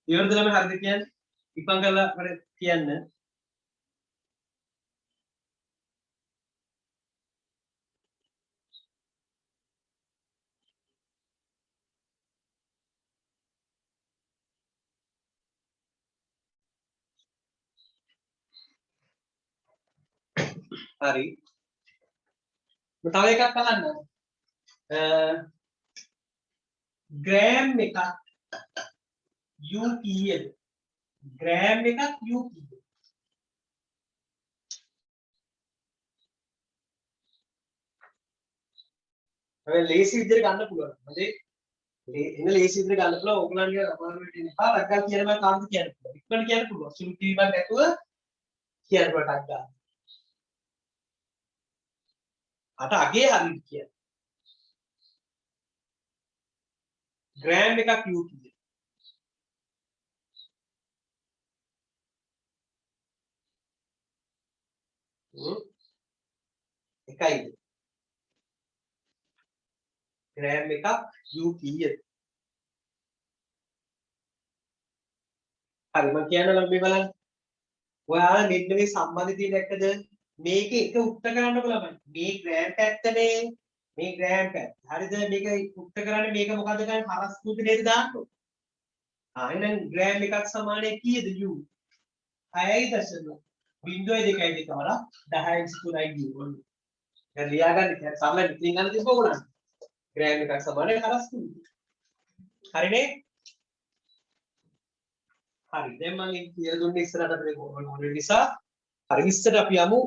ඉවරද ළමයි හරිද කියන්නේ? ඉක්මන් කරලා අපිට කියන්න. හරි. තව එකක් බලන්න. ග්‍රෑම් එකක් U කීයද? ග්‍රෑම් එකක් U කීයද? හැබැයි ලේසි විදිහට ගන්න පුළුවන්. හරි. එන්න ලේසි විදිහට ගන්න පුළුවන්. ඕගලන්ගේ අමාරුවට එන්න එපා. රක්කල් කියන මම කාන්ද කියන්න පුළුවන්. ඉක්මනට කියන්න පුළුවන්. සුළු කිරීමක් නැතුව කියන්න පුළුවන් රක්කල්. අට අගේ හරියට කියන්න. ග්‍රෑම් එකක් U කීයද? එකයිද? ග්‍රෑම් එකක් U කීයද? හරි මම කියන්න ළමයි බලන්න. ඔයාලා මෙන්න මේ සම්බන්ධය දැක්කද? මේකේ එක උත්තර කරන්නකො ළමයි. මේ ග්‍රෑම් පැත්තනේ. මේ ග්‍රෑම් පැත්ත. හරිද? මේක උත්තර කරන්නේ මේක මොකද ගන්න හරස් කුපි නේද දාන්නකො. එහෙනම් ග්‍රෑම් එකක් සමානයි කීයද U? 6.02 වරක් 10^3යි U. දැන් ලියාගන්න කියන්නේ සරලව ඉතින් ගන්න තිබ්බ ඕගොල්ලන්. ග්‍රෑම් එකක් සමානයි හරස් කුපි. හරිනේ? හරි දැන් මම කියලා දුන්නේ ඉස්සරහට අපිට ඕන නිසා හරි ඉස්සරට අපි යමු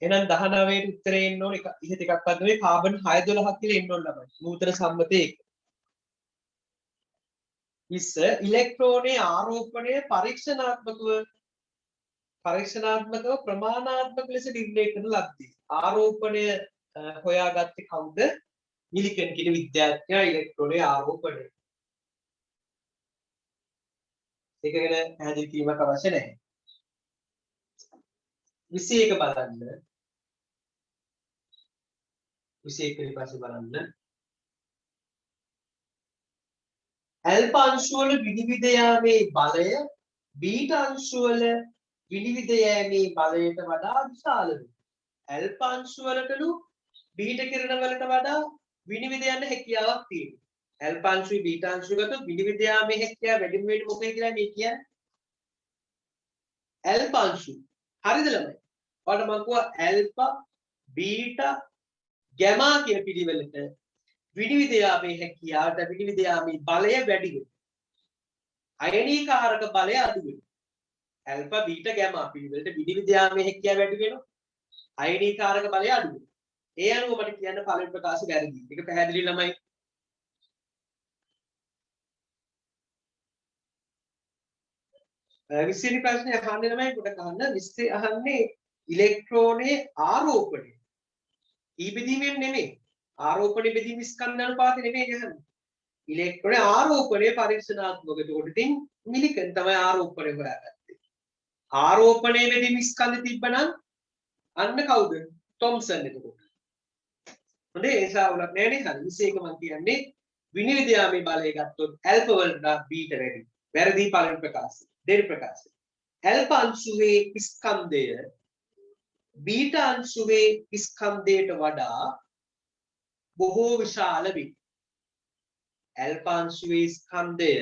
එහෙනම් 19 ට උත්තරේ එන්න ඕනේ ඉහත එකක්වත් නෙවෙයි කාබන් 612ක් කියලා එන්න ඕන ළමයි නූතන සම්මතයේ ඉස්ස ඉලෙක්ට්‍රෝනයේ ආරෝපණය පරීක්ෂණාත්මකව ප්‍රමාණාත්මක ලෙස නිර්ණය කරන ලද්දේ. ආරෝපණය හොයාගත්තේ කවුද? මිලිකන් කියන විද්‍යාඥයා ඉලෙක්ට්‍රෝනයේ ආරෝපණය. ඒක ගැන පැහැදිලි කිරීමක් අවශ්‍ය නැහැ. 21 බලන්න. 21 ඊට පස්සේ බලන්න. ඇල්ෆා අංශු වල විනිවිද යාමේ බලය බීටා අංශු වල විනිවිද යෑමේ බලයට වඩා විශාල වේ. ඇල්ෆා අංශු වලටලු බීටා කිරණ වලට වඩා විනිවිද යන්න හැකියාවක් තියෙනවා. ඇල්ෆා අංශුයි බීටා අංශුයි ගත්තොත් විනිවිද යාමේ හැකියාව වැඩිම වෙන්නේ මොකේ කියලා මේ කියන්නේ? ඇල්ෆා අංශු. හරිද ළමයි? ඔයාලට මම කිව්වා ඇල්ෆා බීටා ගැමා කියන පිළිවෙලට විනිවිද යාමේ හැකියාවට විනිවිද යාමේ බලය වැඩි වෙනවා. අයනීකාරක බලය අඩු වෙනවා. ඇල්ෆා බීටා ගැමා පිළිවෙලට විනිවිද යාමේ හැකියාව වැඩි වෙනවා. අයනීකාරක බලය අඩු වෙනවා. ඒ අනුව මට කියන්න පළවෙනි ප්‍රකාශය වැරදි. ඒක පැහැදිලි ළමයි. විශ්ලේෂණ ප්‍රශ්නේ අහන්නේ ළමයි පොඩක් අහන්න. විශ්ලේෂණය අහන්නේ ඉලෙක්ට්‍රෝනයේ ආරෝපණය. ඊබෙදීමෙන් නෙමෙයි. ආරෝපණය බෙදීම ස්කන්ධ අනුපාතය නෙමෙයි අහන්නේ. ඉලෙක්ට්‍රෝනයේ ආරෝපණය පරීක්ෂණාත්මක. ඒකට ඉතින් මිලිකන් තමයි ආරෝපණය හොයාගත්තේ. ආරෝපණය බෙදීම ස්කන්ධ තිබ්බනම් අන්න කවුද? තොම්සන් එතකොට. හොඳේ ඒ සාවුලක් නෑනේ. හරි 21 මම කියන්නේ විනිවිද යාමේ බලය ගත්තොත් ඇල්ෆා වලට බීටා වැඩි. වැරදි පළවෙනි ප්‍රකාශය. දෙවෙනි ප්‍රකාශය. ඇල්ෆා අංශුවේ ස්කන්ධය බීටා අංශුවේ ස්කන්ධයට වඩා බොහෝ විශාල වේ. ඇල්ෆා අංශුවේ ස්කන්ධය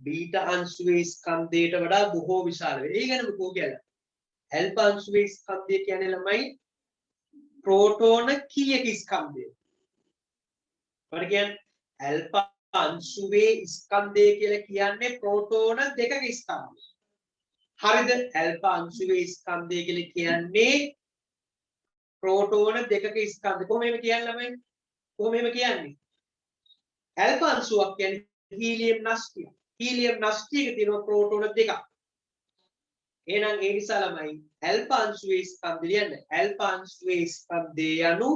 බීටා අංශුවේ ස්කන්ධයට වඩා බොහෝ විශාල වේ. ඒ ගැන මොකෝ කියලා? ඇල්ෆා අංශුවේ ස්කන්ධය කියන්නේ ළමයි ප්‍රෝටෝන කීයක ස්කන්ධය? මොකද කියන්නේ? ඇල්ෆා අංශුවේ ස්කන්ධය කියලා කියන්නේ ප්‍රෝටෝන දෙකක ස්කන්ධය. හරිද? ඇල්ෆා අංශුවේ ස්කන්ධය කියලා කියන්නේ ප්‍රෝටෝන දෙකක ස්කන්ධය. කොහොම එහෙම කියන්නේ ළමයි? කොහොම එහෙම කියන්නේ? ඇල්ෆා අංශුවක් කියන්නේ හීලියම් නෂ්ටිය. හීලියම් නෂ්ටියක තියෙන ප්‍රෝටෝන දෙකක්. එහෙනම් ඒ නිසා ළමයි ඇල්ෆා අංශුවේ ස්කන්ධය ලියන්න. ඇල්ෆා අංශුවේ ස්කන්ධය යනු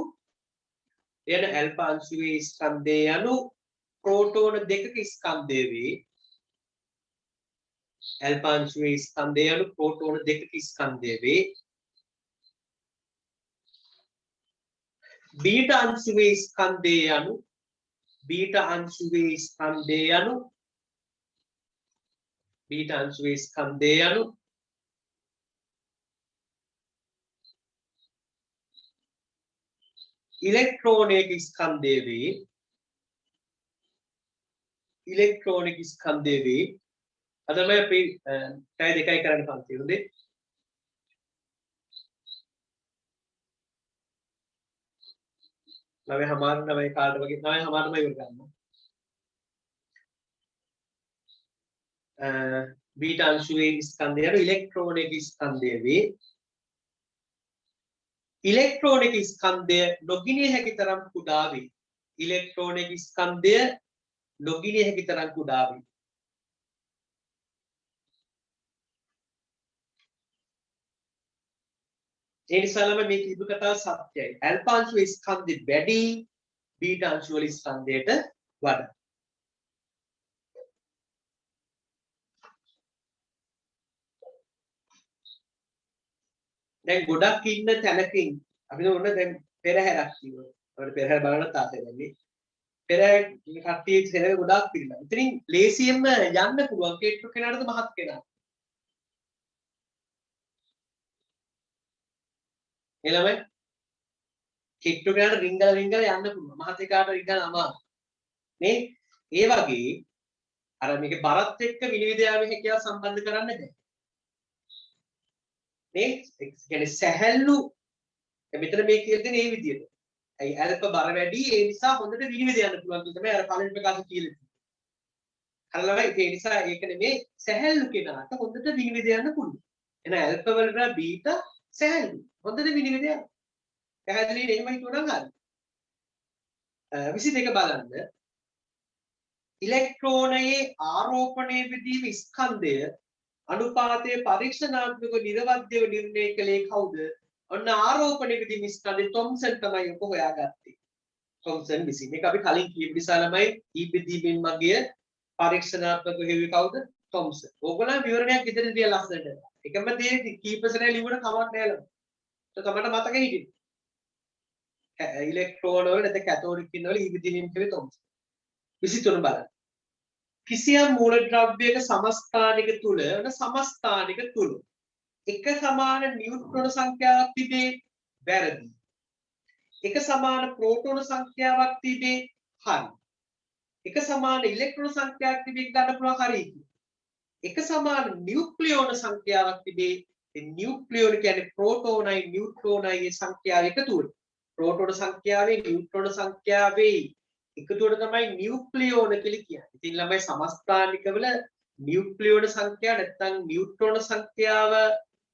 ඇල්ෆා අංශුවේ ස්කන්ධය යනු ප්‍රෝටෝන දෙකක ස්කන්ධය වේ. ඇල්ෆා අංශුවේ ස්කන්ධය යනු ප්‍රෝටෝන දෙකක ස්කන්ධය වේ. බීටා අංශුවේ ස්කන්ධය යනු බීටා අංශුවේ ස්කන්ධය යනු බීටා අංශුවේ ස්කන්ධය යනු ඉලෙක්ට්‍රෝනික ස්කන්ධය වේ. ඉලෙක්ට්‍රෝනික ස්කන්ධය වේ. අද මේ අපි පැය දෙකයි කරන්න පන්ති හොඳේ. නවය හමාර නවය කාට වගේ නවය හමාරම ඉවර ගන්න. බීටා අංශුවේ ස්කන්ධය යනු ඉලෙක්ට්‍රෝනික ස්කන්ධය වේ. ඉලෙක්ට්‍රෝනික ස්කන්ධය නොගිනිය හැකි තරම් කුඩා වේ. ඉලෙක්ට්‍රෝනික ස්කන්ධය නොගිනිය හැකි තරම් කුඩා වේ. ඒ නිසා ළම මේ කිව්ව කතාව සත්‍යයි. ඇල්ෆා අංශුවේ ස්කන්ධෙ වැඩි බීටා අංශු වල ස්කන්ධයට වඩා. දැන් ගොඩක් ඉන්න තැනකින් අපි ඕන දැන් පෙරහැරක් කියනවා. අපිට පෙරහැර බලන්න තාතේ දැන්නේ. පෙරහැර කට්ටිය සෙනග ගොඩක් පිළිලා. ඉතින් ලේසියෙන්ම යන්න පුළුවන් කේට්ටු කෙනාටද මහත් කෙනාට. එළම කේට්ටු කෙනාට රිංගල යන්න පුළුවන්. මහත් එකාට රිංගල අමාරුයි. නේ? ඒ වගේ අර මේකේ බරත් එක්ක විනිවිද යාමේ හැකියාව සම්බන්ධ කරන්න බෑ. නේ? ඒ කියන්නේ සැහැල්ලු මෙතන මේ කියලා දෙන මේ විදිහට. ඇයි ඇල්ෆා බර වැඩි ඒ නිසා හොඳට විනිවිද යන්න පුළුවන් කියලා තමයි අර පළවෙනි ප්‍රකාශය කියලා තියෙන්නේ. හරියටම ඒ නිසා ඒක නෙමේ සැහැල්ලු කෙනාට හොඳට විනිවිද යන්න පුළුවන්. එහෙනම් ඇල්ෆා වලට බීටා සැහැල්ලු. හොඳට විනිවිද යන්න. පැහැදිලිද එහෙම හිතුවනම් හරි. 22 බලන්න. ඉලෙක්ට්‍රෝනයේ ආරෝපණය වීම ස්කන්ධය අනුපාතයේ පරීක්ෂණාත්මක නිර්වද්‍යව නිර්ණය කළේ කවුද? ඔන්න ආරෝපණය වීම ස්කන්ධය තොම්සන් තමයි ඔක හොයාගත්තේ. තොම්සන් විසින්. මේක අපි කලින් කියපු නිසා ළමයි ඊපදීමින් මගිය පරීක්ෂණාත්මක හේවි කවුද? තොම්සන්. ඕගොල්ලන් විවරණයක් ඉදිරියට තියලා ලස්සනට. එකම දේ කීපසරේ ලියුමට කමක් නැහැ ළමයි. ඒක තමයි මතක හිටින්නේ. ඉලෙක්ට්‍රෝන වල නැත්නම් කැතෝඩික් පින් වල ඊපදීමින් කියවේ තොම්සන්. 23 බලන්න. කිසියම් මූලද්‍රව්‍යයක සමස්ථානික තුල වෙන සමස්ථානික තුල එක සමාන නියුට්‍රෝන සංඛ්‍යාවක් තිබේ වැරදි. එක සමාන ප්‍රෝටෝන සංඛ්‍යාවක් තිබේ හරි. එක සමාන ඉලෙක්ට්‍රෝන සංඛ්‍යාවක් තිබේ ගන්න පුළුවන් හරි. එක සමාන නියුක්ලියෝන සංඛ්‍යාවක් තිබේ ඒ නියුක්ලියෝන කියන්නේ ප්‍රෝටෝනයි නියුට්‍රෝනයි සංඛ්‍යාව එකතු වෙන. ප්‍රෝටෝන සංඛ්‍යාවේ නියුට්‍රෝන සංඛ්‍යාවේ එකතුවට තමයි නියුක්ලියෝන කියලා කියන්නේ. ඉතින් ළමයි සමස්ථානිකවල නියුක්ලියෝන සංඛ්‍යාව නැත්නම් නියුට්‍රෝන සංඛ්‍යාව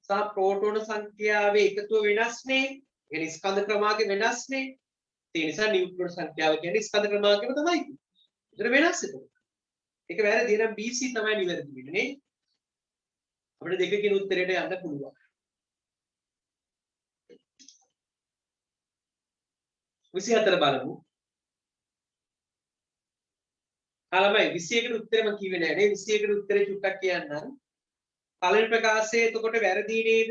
සහ ප්‍රෝටෝන සංඛ්‍යාවේ එකතුව වෙනස්නේ. ඒ ස්කන්ධ ක්‍රමාංක වෙනස්නේ. ඒ නිසා නියුට්‍රෝන සංඛ්‍යාව කියන්නේ ස්කන්ධ ක්‍රමාංකෙම තමයි. ඒතර වෙනස් ඒක. ඒක වැරදි. එහෙනම් BC තමයි නිවැරදි වෙන්නේ නේ. අපිට දෙකකින් උත්තරයට යන්න පුළුවන්. 24 බලමු. ළමයි 21ට උත්තරේ මම කිව්වේ නෑ නේ 21ට උත්තරේ චුට්ටක් කියන්නම්. පළවෙනි ප්‍රකාශයේ එතකොට වැරදි නේද?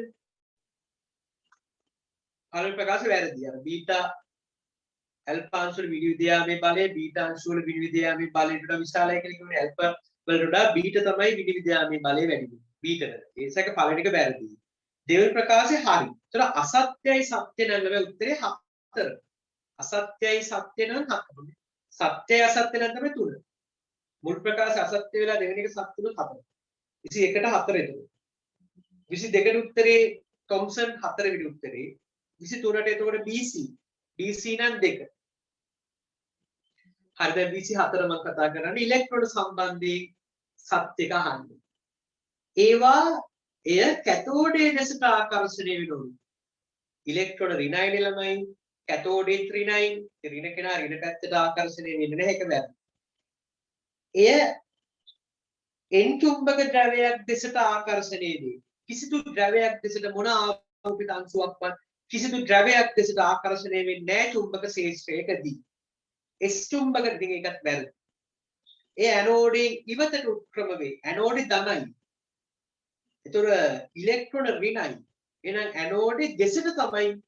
පළවෙනි ප්‍රකාශය වැරදි. අර බීටා ඇල්ෆා අංශවල විනිවිදයාමේ බලය බීටා අංශවල විනිවිදයාමේ බලයට වඩා විශාලයි කියලා කියන්නේ ඇල්ෆා වලට වඩා බීටා තමයි විනිවිදයාමේ බලය වැඩි වෙන්නේ. බීටාට. ඒ නිසා ඒක පළවෙනි එක වැරදි. දෙවෙනි ප්‍රකාශය හරි. ඒතර අසත්‍යයි සත්‍ය නම් ලැබෙ උත්තරේ 4. අසත්‍යයි සත්‍ය නම් 4. සත්‍යයි අසත්‍ය නම් තමයි 3. මුල් ප්‍රකාශය අසත්‍ය වෙලා දෙවෙනි එක සත්‍ය වුණොත් 4. 21ට 4 එතකොට. 22ට උත්තරේ තොම්සන් 4 වෙනි උත්තරේ. 23ට එතකොට BC. BC නම් 2. හරි දැන් BC 4 මම කතා කරන්නේ ඉලෙක්ට්‍රෝන සම්බන්ධයෙන් සත්‍ය එක අහන්නේ. ඒවා එය කැතෝඩේ දෙසට ආකර්ෂණය වෙනවලු. ඉලෙක්ට්‍රෝන ඍණයි ළමයි කැතෝඩේ ඍණයි ඍණ කෙනා ඍණ පැත්තට ආකර්ෂණය වෙන්නේ නැහැ ඒක වැරදි. එය එන් චුම්බක ද්‍රවයක් දෙසට ආකර්ෂණය වේ. කිසිදු ද්‍රවයක් දෙසට මොන ආරෝපිත අංශුවක්වත් කිසිදු ද්‍රවයක් දෙසට ආකර්ෂණය වෙන්නේ නැහැ චුම්බක ශේෂ්ත්‍රයකදී. S චුම්බක දිග එකත් වැරදි. ඒ ඇනෝඩයෙන් ඉවතට උත්ක්‍රම වේ. ඇනෝඩේ ධනයි. ඒතර ඉලෙක්ට්‍රෝන ඍණයි. එහෙනම් ඇනෝඩේ දෙසට තමයි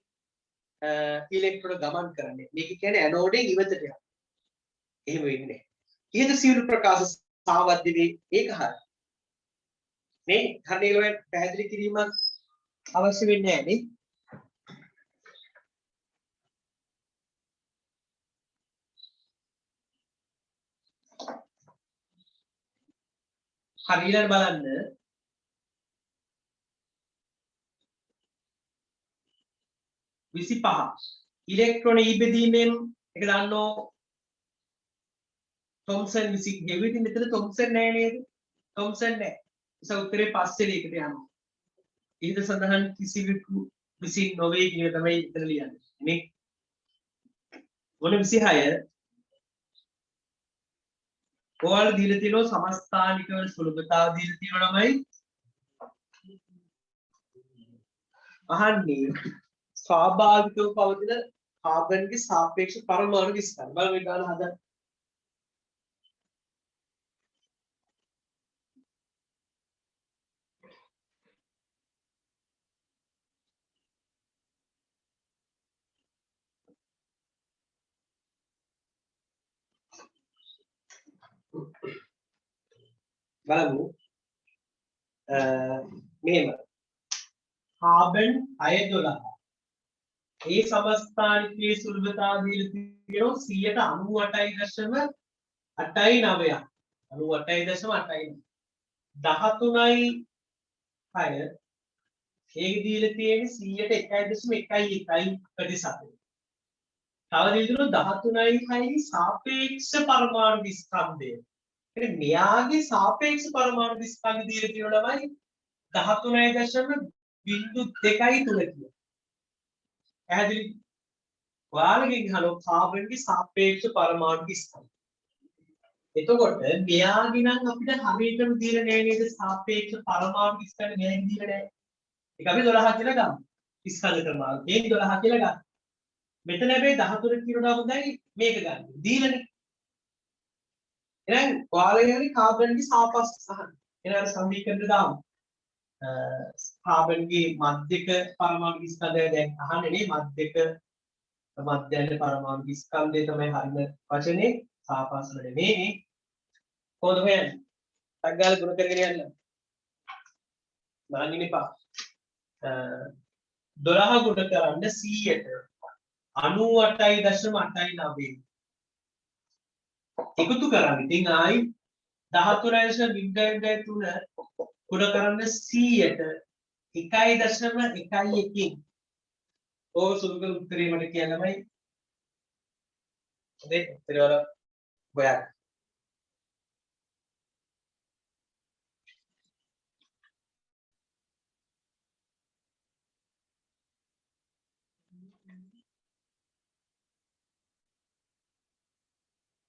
ඉලෙක්ට්‍රෝන ගමන් කරන්නේ. මේක කියන්නේ ඇනෝඩයෙන් ඉවතට යනවා. එහෙම වෙන්නේ නැහැ. ඊට සියලු ප්‍රකාශ සාවද්‍ය වේ. ඒක හරි. මේ හරියටම පැහැදිලි කිරීමක් අවශ්‍ය වෙන්නේ නැහැ නේ. හරියට බලන්න විසි 25 ඉලෙක්ට්‍රෝන ඊබෙදීමෙන් එක දන්නෝ තොම්සන් විසි ගෙවිටි මෙතන තොම්සන් නෑ නේද? තොම්සන් නෑ. නිසා උත්තරේ පස්සේ එකට යනවා. ඊට සඳහන් කිසිවෙකු විසින් නොවේ කියන තමයි ඉතන ලියන්නේ. මේ මොන 26 ඔයාලා දීලා තියෙනවා සමස්ථානික වල සුලභතාව දීලා තියෙනවා ළමයි. අහන්නේ ස්වාභාවිකව පවතින කාබන්ගේ සාපේක්ෂ පරමාණු විස්තර. බලන්න මේ ගාන හදන්න. බලමු මෙහෙම කාබන් 612 ඒ සමස්ථානිකයේ සුලභතාව දීලා තියෙනවා 98.89ක් 98.89 13යි 6 ඒක දීලා තියෙන්නේ 101.11 ප්‍රතිශතය. තව දීලා 13යි 6යි සාපේක්ෂ පරමාණු විස්කන්ධය. එනේ මෙයාගේ සාපේක්ෂ පරමාණු විස්කන්ධය දීලා තියෙනවා ළමයි 13.02 කියලා. පැහැදිලි? ඔයාලගෙන් අහනවා කාබන්ගේ සාපේක්ෂ පරමාණු විස්කන්ධය. එතකොට මෙයාගේ නම් අපිට හරියටම දීලා නැහැ නේද සාපේක්ෂ පරමාණු ස්කන්ධ මෙයාගේ දීලා නැහැ. ඒක අපි 12 කියලා ගමු. ස්කන්ධ ක්‍රමාවලිය. මේක 12 කියලා ගන්න. මෙතන හැබැයි 13 කියනවා හොඳයි මේක ගන්න. දීලානේ. එහෙනම් ඔයාලගේ කාබන්ගේ සාපස් අහන්න. එහෙනම් සමීකරණ දාමු. කාබන්ගේ මධ්‍යක පරමාණු ස්කන්ධය දැන් අහන්නේ නේ මධ්‍යක මධ්‍යයන පරමාණු ස්කන්ධය තමයි හරිම වචනේ සාපස් වල නෙමෙයි. කොහොමද හොයන්නේ? ටග්ගාල ගුණ කරගෙන යන්න. බලන්න ඉන්නපා. 12 ගුණ කරන්න 100ට 98.89 එකතු කරන්න. ඉතින් ආයි 13.03 ගුණ කරන්න 100ට 1.11කින් ඕක සුළු කර උත්තරේ මට කියන්නමයි. හොඳේ උත්තරේ වල හොයන්න.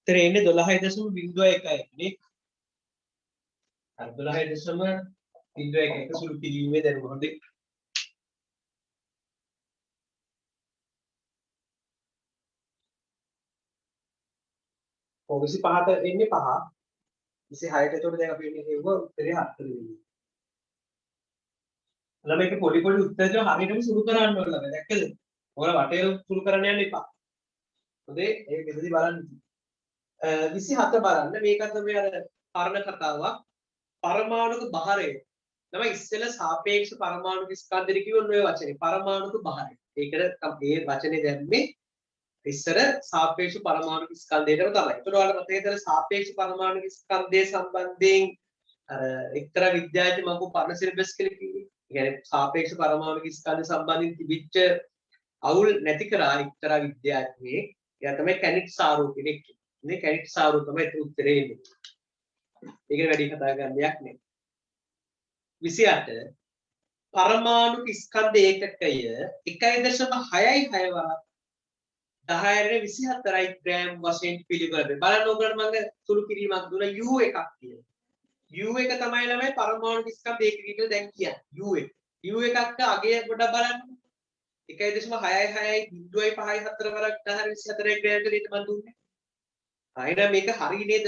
උත්තරේ ඉන්නේ 12.01 නේ. අර 12.01 සුළු කිරීමේ දැනුම හොඳේ. ඔය 25ට එන්නේ 5. 26ට එතකොට දැන් අපි එන්නේ හේවුවා උත්තරේ 4 වෙන්නේ. ළමයික පොඩි පොඩි උත්තර ටික හරියටම සුළු කරන්න ඕන ළමයි දැක්කද? ඔයාලා වටේ සුළු කරන්න යන්න එපා. හොඳේ ඒක මෙතනදී බලන්න. 27 බලන්න මේකත් මේ අර පරණ කතාවක්. පරමාණුක භාරය. තමයි ඉස්සෙල්ලා සාපේක්ෂ පරමාණුක ස්කන්ධය කියවන ඔය වචනේ. පරමාණුක භාරය. ඒකට මේ වචනේ දැම්මේ ඉස්සර සාපේක්ෂ පරමාණු ස්කන්ධයටම තමයි. ඒතකොට ඔයාලට මතකද සාපේක්ෂ පරමාණු ස්කන්ධය සම්බන්ධයෙන් අර එක්තරා විද්‍යාඥයෙක් මම පරණ සිලබස් කියලා කිව්වේ. ඒ කියන්නේ සාපේක්ෂ පරමාණු ස්කන්ධ සම්බන්ධයෙන් තිබිච්ච අවුල් නැති කරා එක්තරා විද්‍යාඥයෙක්. එයා තමයි කැනිට් සාරෝ කෙනෙක්. මේ කැනිට් සාරෝ තමයි ඒක උත්තරේ එන්නේ. ඒක වැඩි කතා කරන්න දෙයක් නෙවෙයි. 28 පරමාණු ස්කන්ධ ඒකකය 1.66 වරක් 10^24 ග්‍රෑම් වශයෙන් පිළිගන්න. බලන්න ඕකට මම සුළු කිරීමක් දුන්නා U එකක් කියලා. U එක තමයි ළමයි පරමාණු ස්කන්ධ ඒකකය කියලා දැන් කියන්නේ. U එක. U එකක අගය පොඩ්ඩක් බලන්න. 1.66.54 වරක් 10^24 ග්‍රෑම් කියලා මම දුන්නේ. ආයෙත් මේක හරිය නේද?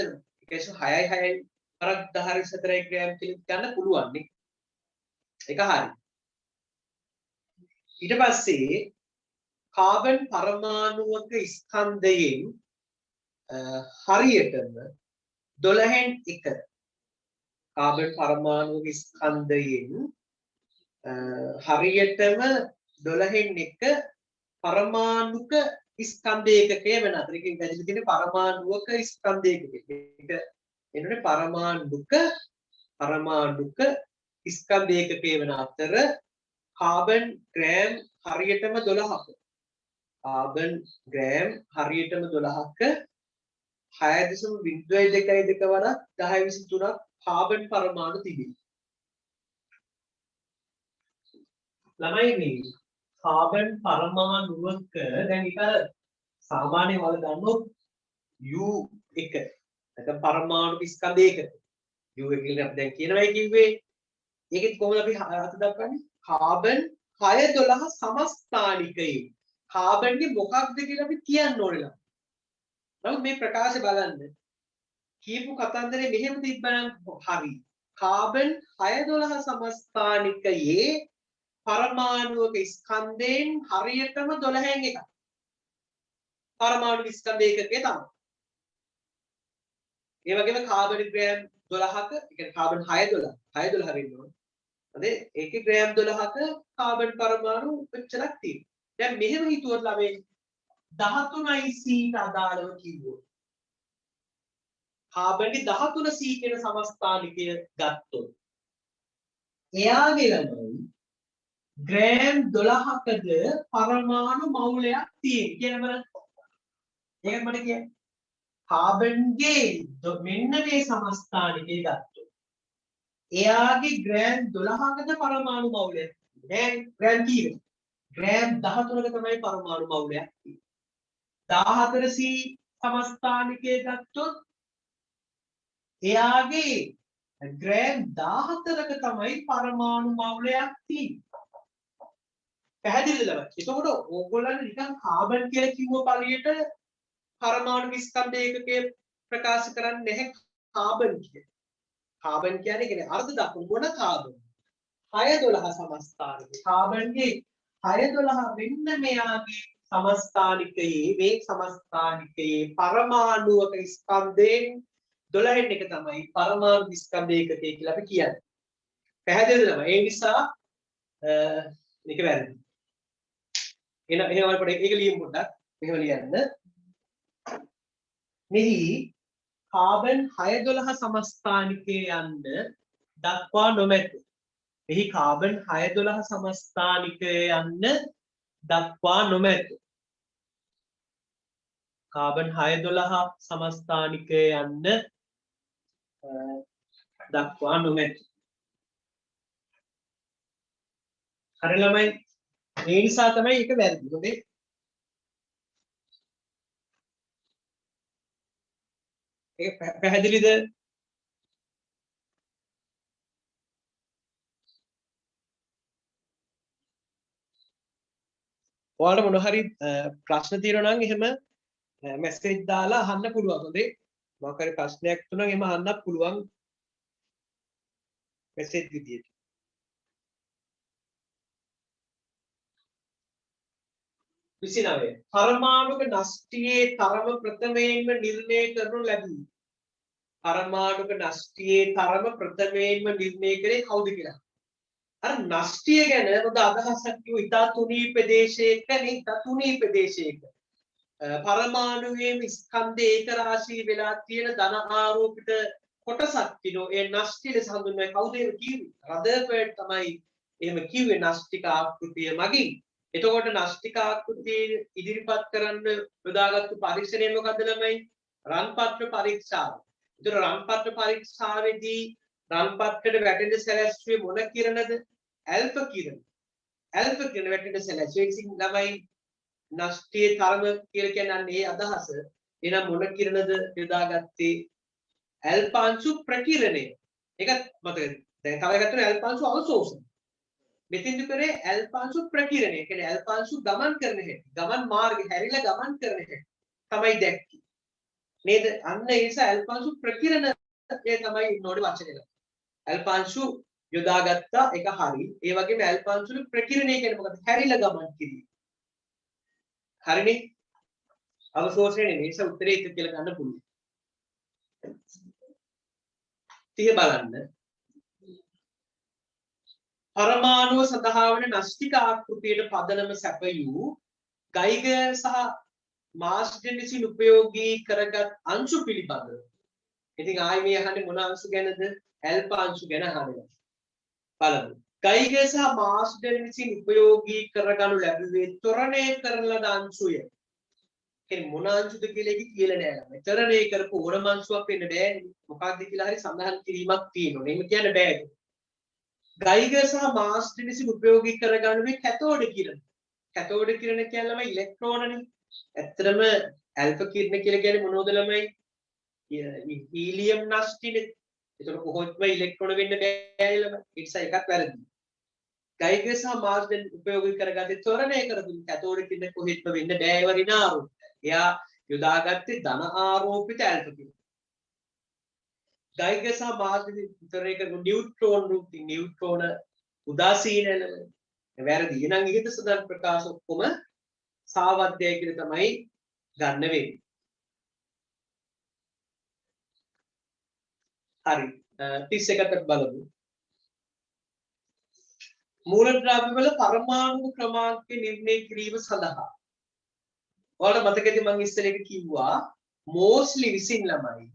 1.66 වරක් 10^24 ග්‍රෑම් කියලා ගන්න පුළුවන් නේ. ඒක හරි. ඊට පස්සේ කාබන් පරමාණුවක ස්කන්ධයෙන් හරියටම 12න් 1 කාබන් පරමාණුවක ස්කන්ධයෙන් හරියටම 12න් 1 පරමාණුක ස්කන්ධ ඒකකය වෙන අතර එකකින් වැදිලා තියෙන පරමාණුවක ස්කන්ධ ඒකකය. ඒක එන්නේ පරමාණුක ස්කන්ධ ඒකකය වෙන අතර කාබන් ග්‍රෑම් හරියටම 12ක කාබන් ග්‍රෑම් හරියටම 12ක 6.22 වරක් 1023ක් කාබන් පරමාණු තිබේ. ළමයි මේ කාබන් පරමාණුවක දැන් ඒක සාමාන්‍ය වල ගන්නොත් U1 නැත්නම් පරමාණු ස්කන්ධ ඒකක U1 කියලා අපි දැන් කියනවා කිව්වේ. ඒකෙත් කොහොමද අපි අත දක්වන්නේ? කාබන් 612 සමස්ථානිකයි. කාබන්ගේ මොකක්ද කියලා අපි කියන්න ඕනේ. නමුත් මේ ප්‍රකාශය බලන්න. කියපු කතන්දරේ මෙහෙම තිබ්බනම් හරි. කාබන් 612 සමස්ථානිකයේ පරමාණුක ස්කන්ධයෙන් හරියටම 12න් එකක්. පරමාණු ස්කන්ධ ඒකකයේ තමයි. ඒ වගේම කාබන් ග්‍රෑම් 12ක, ඒ කියන්නේ කාබන් 612 හරින්න ඕනේ. හරි ඒකේ ග්‍රෑම් 12ක කාබන් පරමාණු මෙච්චරක් තියෙනවා. දැන් මෙහෙම හිතුවොත් ළමයි 13යි C ට අදාළව කිව්වොත් කාබන්ගේ 13 C කියන සමස්ථානිකය ගත්තොත් එයාගේ ළමයි ග්‍රෑම් 12කද පරමාණු මවුලයක් තියෙන කියන බලන්න. ඒක මට කියන්නේ කාබන්ගේ මෙන්න මේ සමස්ථානිකය ගත්තොත් එයාගේ ග්‍රෑම් 12කද පරමාණු මවුලයක් නෑ. ග්‍රෑම් කීයද? ග්‍රෑම් 13ක තමයි පරමාණු මවුලයක් තියෙන්නේ. 14C සමස්ථානිකය ගත්තොත් එයාගේ ග්‍රෑම් 14ක තමයි පරමාණු මවුලයක් තියෙන්නේ. පැහැදිලිද? එතකොට ඕගොල්ලන් නිකන් කාබන් කියලා කිව්ව පළියට පරමාණු ස්කන්ධ ඒකකයේ ප්‍රකාශ කරන්නේ නැහැ කාබන් කියන්නේ. කාබන් කියන්නේ අර්ධ දකුණු මොන කාබන්? 612 සමස්ථානික. කාබන්ගේ 612 වෙන්න මෙයාගේ සමස්ථානිකයේ මේ සමස්ථානිකයේ පරමාණුක ස්කන්ධයෙන් 12 එක තමයි පරමාණු ස්කන්ධ ඒකකය කියලා අපි කියන්නේ. පැහැදිලිද? ඒ නිසා මේක වැරදි. එහෙනම් අපිට ඒක ලියමු පොඩ්ඩක්. මෙහෙම ලියන්න. මෙහි කාබන් 612 සමස්ථානිකයේ යන්න දක්වා නොමැත. මෙහි කාබන් 612 සමස්ථානිකයේ යන්න දක්වා නොමැත. කාබන් 612 සමස්ථානිකයේ යන්න දක්වා නොමැත. හරි ළමයි. ඒ නිසා තමයි ඒක වැරදි. හොඳේ. ඒක පැහැදිලිද? ඔයාලට මොන හරි ප්‍රශ්න තියෙනවා නම් එහෙම මැසේජ් දාලා අහන්න පුළුවන්. හොඳේ. මොකක් හරි ප්‍රශ්නයක් තුනක් එහෙම අහන්නත් පුළුවන් මැසේජ් විදියට. විසිනවේ පරමාණුක නෂ්ටියේ තරම ප්‍රථමයෙන්ම නිර්ණය කරනු ලැබී. පරමාණුක නෂ්ටියේ තරම ප්‍රථමයෙන්ම නිර්ණය කරේ කවුද කියලා. අර නෂ්ටිය ගැන පොඩ අදහසක් කිව්ව ඉතා තුනී ප්‍රදේශයක නේ ඉතා තුනී ප්‍රදේශයක පරමාණුයේ ස්කන්ධ ඒක රාශී වෙලා තියෙන ධන ආරෝපිත කොටසක් තිනෝ ඒ නෂ්ටි ලෙස හඳුන්වන්නේ කවුද ඒක කිව්වේ? රදර්ෆර්ඩ් තමයි එහෙම කිව්වේ නෂ්ටික ආකෘතිය මගින්. එතකොට නාස්තික ආකෘතිය ඉදිරිපත් කරන්න යොදාගත්තු පරීක්ෂණය මොකද්ද ළමයි? රන්පත්‍ර පරීක්ෂාව. ඒතර රන්පත්‍ර පරීක්ෂාවේදී රන්පත්‍රයට වැටෙන සැලැස්ුවේ මොන කිරණද? ඇල්ෆා කිරණ. ඇල්ෆා කිරණ වැටෙන සැලැස්ුවේ ඉතින් ළමයි නෂ්ටියේ තරම කියලා කියන්නේ මේ අදහස. එහෙනම් මොන කිරණද යොදාගත්තේ? ඇල්ෆාංශු ප්‍රකිරණය. ඒක මතකද? දැන් තව එකක් තියෙනවා ඇල්ෆාංශු අවශෝෂණ. මෙතින්දු කරේ ඇල්ෆාංශු ප්‍රකිරණය. කියන්නේ ඇල්ෆාංශු ගමන් කරන හැටි. ගමන් මාර්ගය හැරිලා ගමන් කරන හැටි තමයි දැක්කේ. නේද? අන්න ඒ නිසා ඇල්ෆාංශු ප්‍රකිරණ ඒ තමයි නෝඩේ වචනේ. ඇල්ෆාංශු යොදාගත්තා ඒක හරි. ඒ වගේම ඇල්ෆාංශු ප්‍රකිරණය කියන්නේ මොකද? හැරිලා ගමන් කිරීම. හරිනේ? අවශෝෂණය නෙමෙයි. ඒක උත්තරේ එක කියලා ගන්න පුළුවන්. තිය බලන්න. පරමාණුව සඳහා වන නාස්තික ආකෘතියට පදනම සැපයූ ගයිගර් සහ මාස්ටර් විසින් උපයෝගී කරගත් අංශු පිළිබඳව. ඉතින් ආයි මේ අහන්නේ මොන අංශු ගැනද? ඇල්ෆා අංශු ගැන අහනවා. බලමු. ගයිගර් සහ මාස්ටර් විසින් උපයෝගී කරගනු ලැබුවේ ත්වරණය කරන ලද අංශුය. කියන්නේ මොන අංශුද කියලා එක කියලා නෑ. ත්වරණය කරපු ඕනම අංශුවක් වෙන්න බෑනේ. මොකක්ද කියලා හරි සඳහන් කිරීමක් තියෙනවා. එහෙම කියන්න බෑ. ගයිගර් සහ මාස්ටර් විසින් උපයෝගී කරගනුවේ කැතෝඩ කිරණ. කැතෝඩ කිරණ කියන්නේ ළමයි ඉලෙක්ට්‍රෝනනේ. ඇත්තටම ඇල්ෆා කිරණ කියලා කියන්නේ මොනවද ළමයි? හීලියම් නෂ්ටිනේ. ඒතකොට කොහොමද ඉලෙක්ට්‍රෝන වෙන්න බෑ ළමයි. ඒ නිසා එකක් වැරදි. ගයිගර් සහ මාස්ටර් උපයෝගී කරගත්තේ ත්වරණය කරපු කැතෝඩ කිරණ කොහෙත්ම වෙන්න බෑ ඒව ඍණාරෝප. එයා යොදාගත්තේ ධන ආරෝපිත ඇල්ෆා කිරණ. ගයිගර් සහ මාස්ටර් විතරේ කරපු නියුට්‍රෝන රූපී නියුට්‍රෝන උදාසීන එළවලු. වැරදි. එහෙනම් ඉහත සඳහන් ප්‍රකාශ ඔක්කොම සාවද්‍යයි කියලා තමයි ගන්න වෙන්නේ. හරි. 31කට බලමු. මූලද්‍රව්‍ය වල පරමාණු ක්‍රමාංක නිර්ණය කිරීම සඳහා. ඔයාලට මතකද මම ඉස්සෙල්ලා එක කිව්වා මෝස්ලි විසින් ළමයි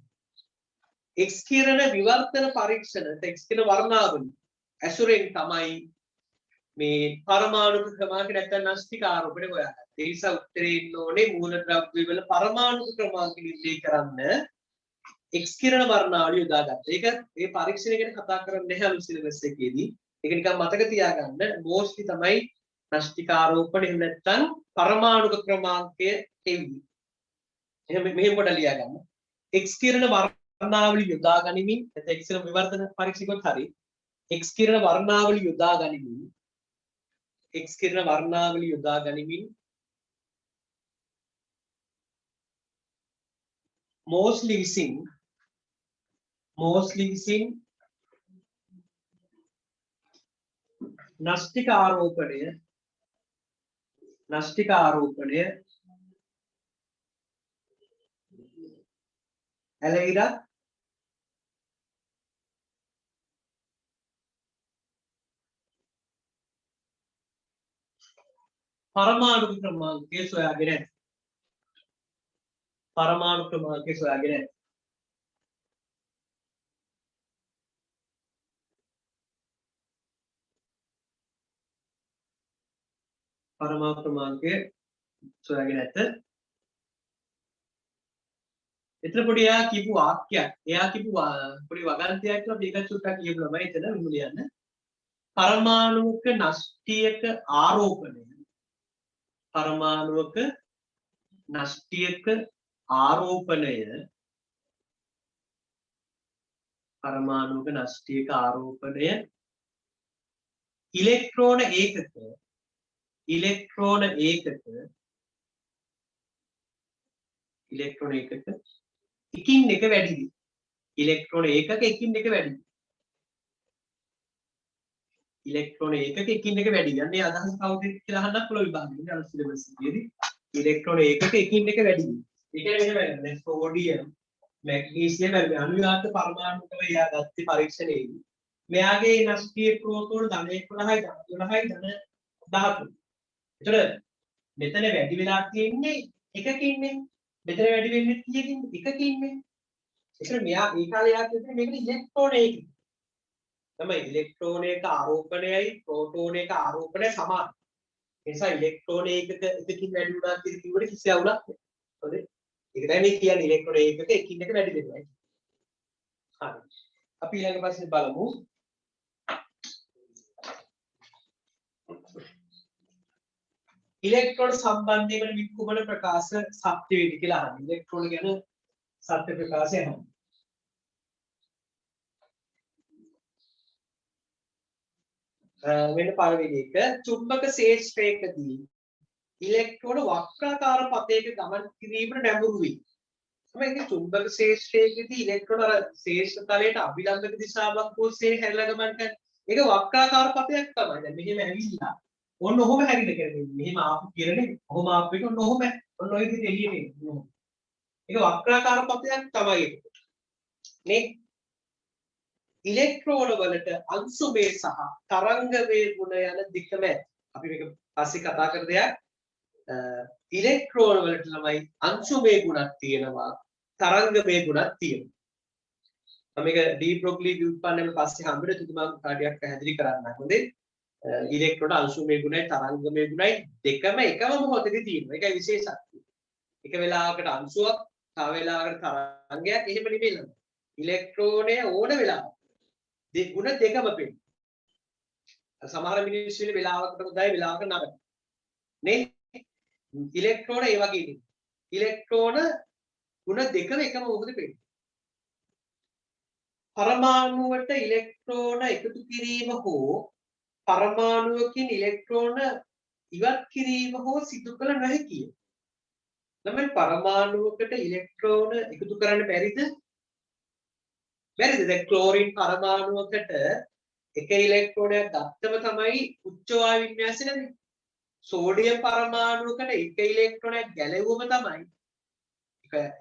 X කිරණ විවර්තන පරීක්ෂණ X කිරණ වර්ණාවලි ඇසුරෙන් තමයි මේ පරමාණු ක්‍රමාංක නැත්නම් නාස්තික ආරෝපණය හොයාගත්තේ. ඒ නිසා උත්තරේ ඉන්න ඕනේ මූලද්‍රව්‍ය වල පරමාණු ක්‍රමාංක නිර්ණය කරන්න X කිරණ වර්ණාවලිය යොදාගත්තා. ඒක මේ පරීක්ෂණය ගැන කතා කරන්නේ නැහැ අලුත් සිලබස් එකේදී. ඒක නිකන් මතක තියාගන්න මෝස්ලි තමයි නාස්තික ආරෝපණය එහෙම නැත්නම් පරමාණු ක්‍රමාංකය එන්නේ. එහෙනම් මෙහෙම කොට ලියා ගන්න. X කිරණ වර්ණාවලි යොදා ගනිමින් x කිරණ විවර්තන පරීක්ෂිකුත් හරි x කිරණ වර්ණාවලි යොදා ගනිමින් x කිරණ වර්ණාවලි යොදා ගනිමින් mostly විසින් නාස්තික ආරෝපණය ඇලෙයිරත් පරමාණු ක්‍රමාංකය සොයාගෙන ඇත. පරමාණු ක්‍රමාංකය සොයාගෙන ඇත. පරමාණු ක්‍රමාංකය සොයාගෙන ඇත. එතන පොඩි එයා කියපු වාක්‍යයක්. එයා කියපු පොඩි වගන්තියක් කියලා මේක චුට්ටක් කියපු ළමයි එතන විමුලියන්න. පරමාණුක නෂ්ටියක ආරෝපණය. පරමාණුක නෂ්ටියක ආරෝපණය. පරමාණුක නෂ්ටියක ආරෝපණය ඉලෙක්ට්‍රෝන ඒකක එකින් එක වැඩිවි. ඉලෙක්ට්‍රෝන ඒකක එකින් එක වැඩිවි. ඉලෙක්ට්‍රෝන ඒකක එකින් එක වැඩිවි. යන්නේ අදහස කවුද කියලා අහන්නත් පුළුවන් විභාගෙදී. අර සිලබස් එකේදී ඉලෙක්ට්‍රෝන ඒකක එකින් එක වැඩිවි. ඒ කියන්නේ මෙහෙම සෝඩියම්, මැග්නීසියම් අණුයාත් පරමාණුකව එයා ගත්තේ පරීක්ෂණයේදී. මෙයාගේ නෂ්ටිය ප්‍රෝටෝන ධන 11යි ධන 12යි ධන 13. ඒතර මෙතන වැඩි වෙලා තියෙන්නේ එකකින්නේ. මෙතන වැඩි වෙන්නේ කීයකින්? එකකින්නේ. ඒතර මෙයා ඒ කාලේ යා කියන්නේ මේකට ඉලෙක්ට්‍රෝන ඒකක. තමයි ඉලෙක්ට්‍රෝනයක ආරෝපණයයි ප්‍රෝටෝනයක ආරෝපණය සමාන. ඒ නිසා ඉලෙක්ට්‍රෝන ඒකක එකකින් වැඩි වුණා කියලා කිව්වට කිසි අවුලක් නැහැ. හරිද? ඒක තමයි මේ කියන්නේ ඉලෙක්ට්‍රෝන ඒකක එකින් එක වැඩි වෙනවා. හරි. අපි ඊළඟ ප්‍රශ්නේ බලමු. ඉලෙක්ට්‍රෝන සම්බන්ධයෙන් විකුමන ප්‍රකාශ සත්‍ය වේද කියලා අහන්නේ. ඉලෙක්ට්‍රෝන ගැන සත්‍ය ප්‍රකාශය අහන්නේ. වෙන පළවෙනි එක චුම්බක ශේෂ්ත්‍රයකදී ඉලෙක්ට්‍රෝන වක්‍රාකාර පතයක ගමන් කිරීමට නැඹුරු වේ. තමයි චුම්බක ශේෂ්ත්‍රයකදී ඉලෙක්ට්‍රෝන අර ශේෂ්ත්‍ර තලයට අභිලම්බක දිශාවක් ඔස්සේ හැරිලා ගමන් කරන ඒක වක්‍රාකාර පතයක් තමයි. දැන් මෙහෙම ඇවිල්ලා ඔන්න ඔහොම හැරිලා කරන්නේ. මෙහෙම ආපු කිරණේ ඔහොම ආපු එක ඔන්න ඔහොම ඔන්න ඔය විදිහට එළියට එන්නේ. ඒක වක්‍රාකාර පතයක් තමයි ඒක. නේ ඉලෙක්ට්‍රෝන වලට අංශුමය සහ තරංග වේගුණ යන දෙකම ඇත. අපි මේක පස්සේ කතා කර දෙයක්. ඉලෙක්ට්‍රෝන වලට ළමයි අංශුමය ගුණක් තියෙනවා, තරංග වේගුණක් තියෙනවා. මම මේක ඩී බ්‍රොග්ලි ව්‍යුත්පන්නයෙන් පස්සේ හම්බෙන්න තුතුමා කාඩියක් පැහැදිලි කරන්න. හොඳේ. ඉලෙක්ට්‍රෝන අංශුමය ගුණයි තරංගමය ගුණයි දෙකම එකම මොහොතේදී තියෙනවා. ඒකයි විශේෂත්වය. එක වෙලාවකට අංශුවක්, තව වෙලාවකට තරංගයක් එහෙම නෙමෙයි. ඉලෙක්ට්‍රෝනය ඕන වෙලාවක ගුණ දෙකම පෙන්නන. සමහර මිනිස්සු ඉන්නේ වෙලාවකට හොඳයි වෙලාවකට නරකයි. නේ? ඉලෙක්ට්‍රෝන ඒ වගේ නෙමෙයි. ඉලෙක්ට්‍රෝන ගුණ දෙකම එකම මොහොතේ පෙන්නන. පරමාණුවට ඉලෙක්ට්‍රෝන එකතු කිරීම හෝ පරමාණුවකින් ඉලෙක්ට්‍රෝන ඉවත් කිරීම හෝ සිදු කළ නොහැකිය. ළමයි පරමාණුවකට ඉලෙක්ට්‍රෝන එකතු කරන්න බැරිද? බැරිද? දැන් ක්ලෝරින් පරමාණුවකට එක ඉලෙක්ට්‍රෝනයක් ගත්තම තමයි උච්ච වායු වින්‍යාසය ලැබෙන්නේ. සෝඩියම් පරමාණුවකට එක ඉලෙක්ට්‍රෝනයක් ගැලෙවුවම තමයි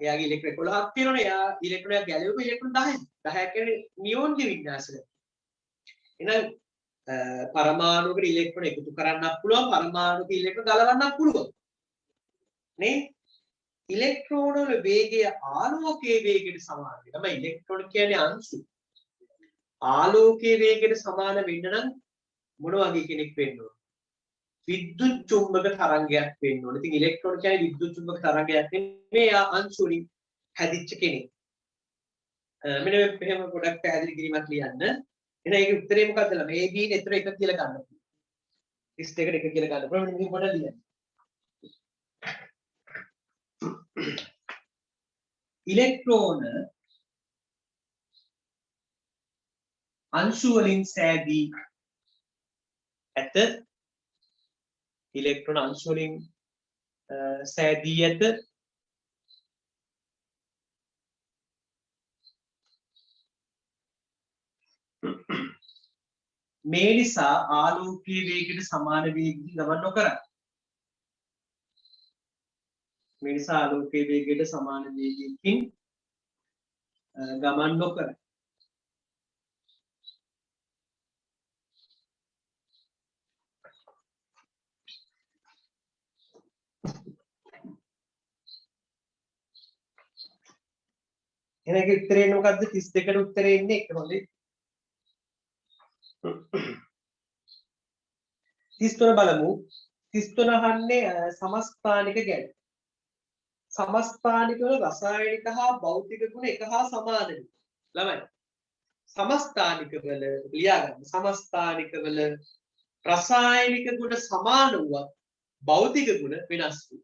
එයාගේ ඉලෙක්ට්‍රෝන 11ක් තියෙනවනේ. එයා ඉලෙක්ට්‍රෝනයක් ගැලෙවුවම ඉලෙක්ට්‍රෝන 10යි. 10 කියන්නේ නියෝන්ගේ වින්‍යාසය. එහෙනම් පරමාණුවකට ඉලෙක්ට්‍රෝන එකතු කරන්නත් පුළුවන්, පරමාණුක ඉලෙක්ට්‍රෝන ගලවන්නත් පුළුවන්. නේ? ඉලෙක්ට්‍රෝන වල වේගය ආලෝකයේ වේගයට සමාන වෙනවා. තමයි ඉලෙක්ට්‍රෝන කියන්නේ අංශු. ආලෝකයේ වේගයට සමාන වෙන්න නම් මොන වගේ කෙනෙක් වෙන්න ඕන? විද්‍යුත් චුම්බක තරංගයක් වෙන්න ඕන. ඉතින් ඉලෙක්ට්‍රෝන කියන්නේ විද්‍යුත් චුම්බක තරංගයක් නෙමෙයි, අංශු වලින් හැදිච්ච කෙනෙක්. මෙන්න මෙහෙම පොඩක් පැහැදිලි කිරීමක් ලියන්න. එහෙනම් ඒකේ උත්තරේ මොකක්ද ළම? A B නේ 1 1 කියලා ගන්න පුළුවන්. ලිස්ට් එකට 1 කියලා ගන්න පුළුවන්. මෙන්න පොඩක් ලියන්න. ඉලෙක්ට්‍රෝන අංශු වලින් සෑදී ඇත ඉලෙක්ට්‍රෝන අංශු වලින් සෑදී ඇත මේ නිසා ආලෝකයේ වේගයට සමාන වේගකින් ගමන් නොකරයි. මේ නිසා ආලෝකයේ වේගයට සමාන වේගයකින් ගමන් නොකරයි. එහෙනම් ඒක උත්තරේ මොකද්ද? 32ට උත්තරේ ඉන්නේ එක හොඳේ. 33 බලමු. 33 අහන්නේ සමස්ථානික ගැන. සමස්ථානික වල රසායනික හා භෞතික ගුණ එක හා සමානයි. ළමයි. සමස්ථානික වල ලියා ගන්න. සමස්ථානික වල රසායනික ගුණ සමාන වුවත් භෞතික ගුණ වෙනස් වේ.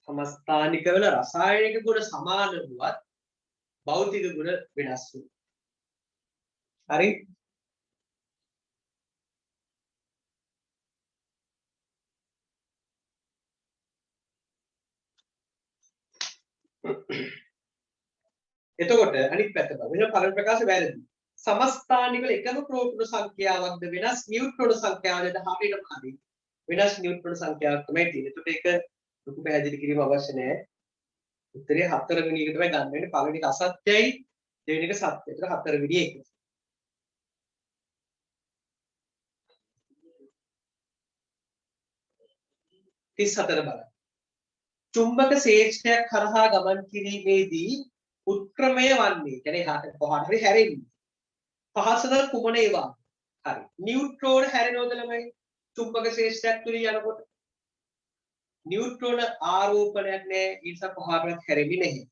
සමස්ථානික වල රසායනික ගුණ සමාන වුවත් භෞතික ගුණ වෙනස් වේ. හරි? එතකොට අනිත් පැත්ත බලමු. මෙන්න පළවෙනි ප්‍රකාශය වැරදි. සමස්ථානික වල එකම ප්‍රෝටෝන සංඛ්‍යාවක්ද වෙනස් නියුට්‍රෝන සංඛ්‍යාවකද හරියටම හරි. වෙනස් නියුට්‍රෝන සංඛ්‍යාවක් තමයි තියෙන්නේ. එතකොට ඒක ලොකු පැහැදිලි කිරීම අවශ්‍ය නැහැ. උත්තරේ 4 වෙනි එක තමයි ගන්න වෙන්නේ. පළවෙනි එක අසත්‍යයි, දෙවෙනි එක සත්‍යයි. ඒක 4 වෙනි එක. තිස් 4 බලන්න. චුම්බක ශේෂ්ඨයක් කරහා ගමන් කිරීමේදී උත්ක්‍රමය වන්නේ කියන්නේ කොහොමද හරි හැරෙන්නේ. පහසුද කුමන ඒවා? හරි. නියුට්‍රෝන හැරෙනවද ළමයි? චුම්බක ශේෂ්ඨයක් තුලින් යනකොට නියුට්‍රෝන ආරෝපණයක් නැහැ. ඒ නිසා කොහොමවත් හැරෙන්නේ නැහැ.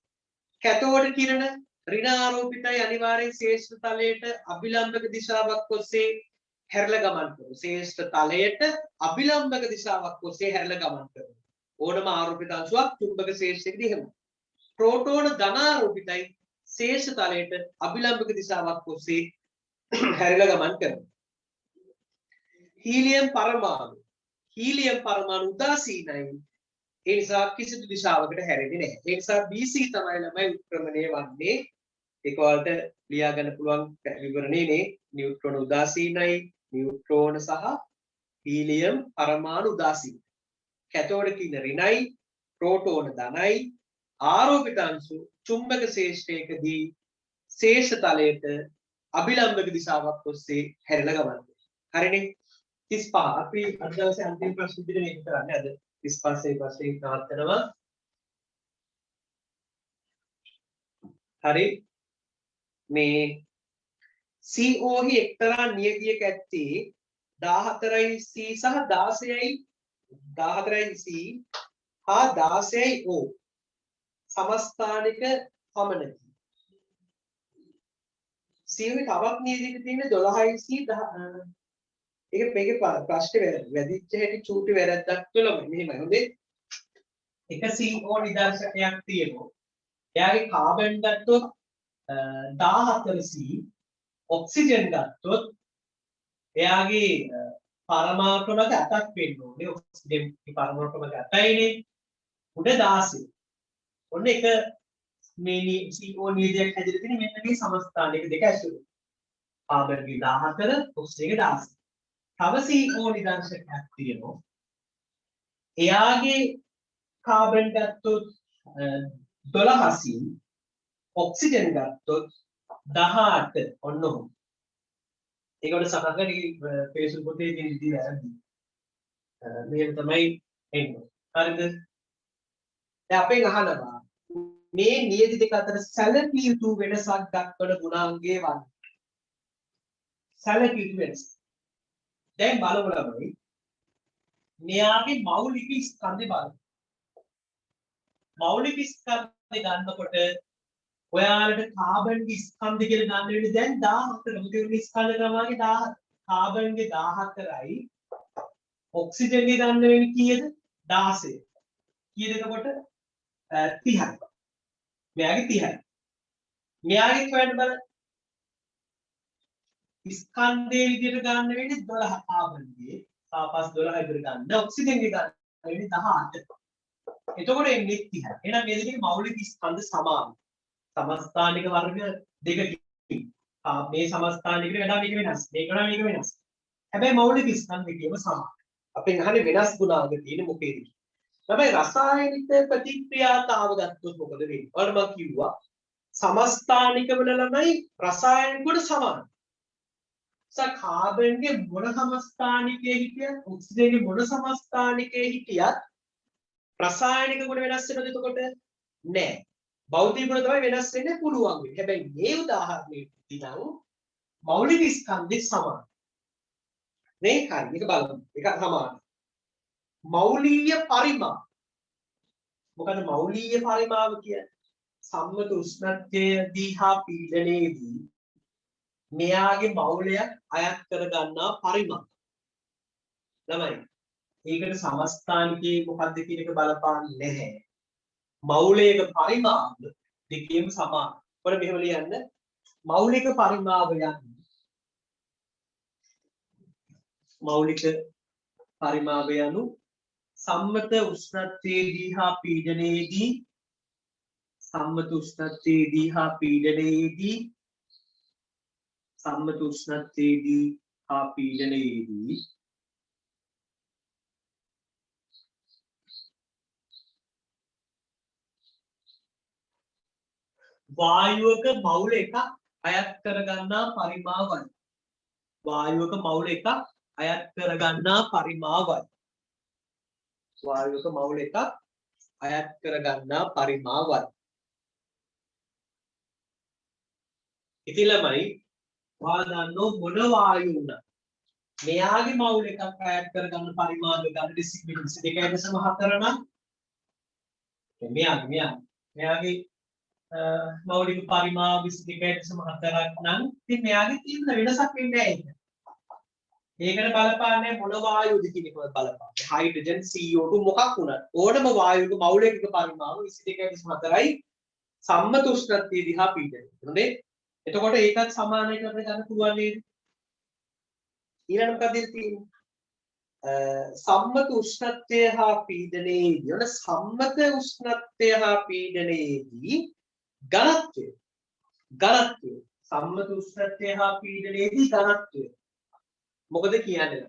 කැතෝඩ කිරණ ඍණ ආරෝපිතයි අනිවාර්යෙන් ශේෂ්ඨ තලයට අභිලම්බක දිශාවක් ඔස්සේ හැරලා ගමන් කරනවා. ශේෂ්ඨ තලයට අභිලම්බක දිශාවක් ඔස්සේ හැරලා ගමන් කරනවා. ඕනම ආරෝපිත අංශුවක් චුම්බක ශේෂ්ඨයකදී එහෙම. ප්‍රෝටෝන ධන ආරෝපිතයි ශේෂ්ඨ තලයට අභිලම්බක දිශාවක් ඔස්සේ හැරිලා ගමන් කරනවා. හීලියම් පරමාණු උදාසීනයි. ඒ නිසා කිසිදු දිශාවකට හැරෙන්නේ නැහැ. ඒ නිසා BC තමයි ළමයි උත්ක්‍රමණය වන්නේ. ඒක වලට ලියා ගන්න පුළුවන් විවරණේනේ නියුට්‍රෝන උදාසීනයි, නියුට්‍රෝන සහ හීලියම් පරමාණු උදාසීන. කැතෝඩ කින ඍණයි, ප්‍රෝටෝන ධනයි, ආරෝපිත අංශු චුම්බක ශේෂ්ඨයකදී ශේෂ තලයට අභිලම්බක දිශාවක් ඔස්සේ හැරිලා ගමන් කරනවා. හරිනේ? 35 අපි අද දවසේ අන්තිම ප්‍රශ්න විදිහට මේක කරන්නේ. අද 35 ප්‍රශ්නේ නවත්තනවා. හරි. මේ CO හි එක්තරා නියතියක ඇත්තේ 14යි C සහ 16යි 14යි C හා 16යි O සමස්ථානික පමණකි. C හි තවත් නියතියක තියෙන 12යි C මේකේ ප්‍රශ්නේ වැදිච්ච හැටි චූටි වැරද්දක් තුළම මෙහෙමයි හොඳේ. එක CO නිදර්ශනයක් තියෙනවා. එයාගේ කාබන් ගත්තොත් 14C ඔක්සිජන් ගත්තොත් එයාගේ පරමාණුක අටක් වෙන්න ඕනේ. ඔක්සිජන් පරමාණුක අටයිනේ. උඩ 16. ඔන්න එක මේ CO නියතියක් හැදෙලා තියෙන මෙන්න මේ සමස්ථානික දෙක ඇසුරු. කාබන්ගේ 14 ඔක්සිජන්ගේ 16. තව CO නිදර්ශනයක් තියෙනවා. එයාගේ කාබන් ගත්තොත් 12C ඔක්සිජන් ගත්තොත් 18 ඔන්න ඔහොම. ඒකට සමහරවිට Facebook පොතේ තියෙන විදිහ වැරදි. මෙහෙම තමයි එන්නේ. හරිද? දැන් අපෙන් අහනවා මේ නියති දෙක අතර සැලකිය යුතු වෙනසක් දක්වන ගුණාංගය වන්නේ. සැලකිය යුතු වෙනස. දැන් බලමු ළමයි. මෙයාගේ මෞලික ස්කන්ධය බලමු. මෞලික ස්කන්ධය ගන්නකොට ඔයාලට කාබන්ගේ ස්කන්ධය කියලා ගන්න වෙන්නේ දැන් 14. මොකද මේ ස්කන්ධ ක්‍රමයේ 17. කාබන්ගේ 14යි ඔක්සිජන්ගේ ගන්න වෙන්නේ කීයද? 16. කීයද එතකොට? 30යි. මෙයාගේ 30යි. මෙයාගේ හොයන්න බලන්න. ස්කන්ධයේ විදිහට ගන්න වෙන්නේ 12 කාබන්ගේ සාපස් 12 විතර ගන්න ඔක්සිජන්ගේ ගන්න වෙන්නේ 18. එතකොට එන්නේ 30. එහෙනම් මේ දෙකේ මෞලික ස්කන්ධ සමානයි. සමස්ථානික වර්ග දෙකකින්. මේ සමස්ථානිකට වඩා මේක වෙනස්. මේක වඩා මේක වෙනස්. හැබැයි මෞලික ස්කන්ධ දෙකේම සමානයි. අපෙන් අහන්නේ වෙනස් ගුණාංග තියෙන්නේ මොකේද කියලා. හැබැයි රසායනික ප්‍රතික්‍රියාතාව ගත්තොත් මොකද වෙන්නේ? ඔයාලට මම කිව්වා සමස්ථානික වල ළමයි රසායනික වල සමානයි. කාබන්ගේ මොන සමස්ථානිකයේ හිටියත් ඔක්සිජන්ගේ මොන සමස්ථානිකයේ හිටියත් රසායනික ගුණ වෙනස් වෙනවද එතකොට? නෑ. භෞතික ගුණ තමයි වෙනස් වෙන්න පුළුවන් වෙන්නේ. හැබැයි මේ උදාහරණයේදී නම් මෞලික ස්කන්ධේ සමානයි. නේ හරි. මේක බලමු. ඒක සමානයි. මෞලිය පරිමාව. මොකද මෞලිය පරිමාව කියන්නේ? සම්මත උෂ්ණත්වයේදී හා පීඩනයේදී මෙයාගේ මෞලයක් අයත් කර ගන්නා පරිමාව. ළමයි ඒකට සමස්ථානිකයේ මොකක්ද කියන එක බලපාන්නේ නැහැ. මෞලික පරිමාව දෙකේම සමානයි. ඔන්න මෙහෙම ලියන්න. මෞලික පරිමාව යන්නේ මෞලික පරිමාව යනු සම්මත උෂ්ණත්වයේදී හා පීඩනයේදී සම්මත උෂ්ණත්වයේදී හා පීඩනයේදී සම්මත උෂ්ණත්වයේදී හා පීඩනයේදී වායුවක මවුල එකක් අයත් කරගන්නා පරිමාවයි. වායුවක මවුල එකක් අයත් කරගන්නා පරිමාවයි. වායුවක මවුල එකක් අයත් කරගන්නා පරිමාවයි. ඉතින් ළමයි ඔයාලා දන්නෝ මොන වායු වුණත් මෙයාගේ මවුල එකක් අයත් කරගන්න පරිමාණය ගන්න ඩෙසිබල් 2.4 නම් මෙයාගේ මෞලික පරිමාව 22.4ක් නම් ඉතින් මෙයාගේ තියෙන වෙනසක් වෙන්නේ නැහැ ඒක. ඒකට බලපාන්නේ මොන වායුවද කියන එක බලපාන්නේ. හයිඩ්‍රජන් CO2 මොකක් වුණත් ඕනම වායුවක මෞලික පරිමාව 22.4යි සම්මත උෂ්ණත්වය දිහා පීඩනය. හරිද? එතකොට ඒකත් සමානයි කරලා ගන්න පුළුවන් නේද? ඊළඟ මොකක්ද තියෙන්නේ? සම්මත උෂ්ණත්වය හා පීඩනයේදී ඔන්න සම්මත උෂ්ණත්වය හා පීඩනයේදී ඝනත්වය සම්මත උෂ්ණත්වය හා පීඩනයේදී ඝනත්වය මොකද කියන්නේ?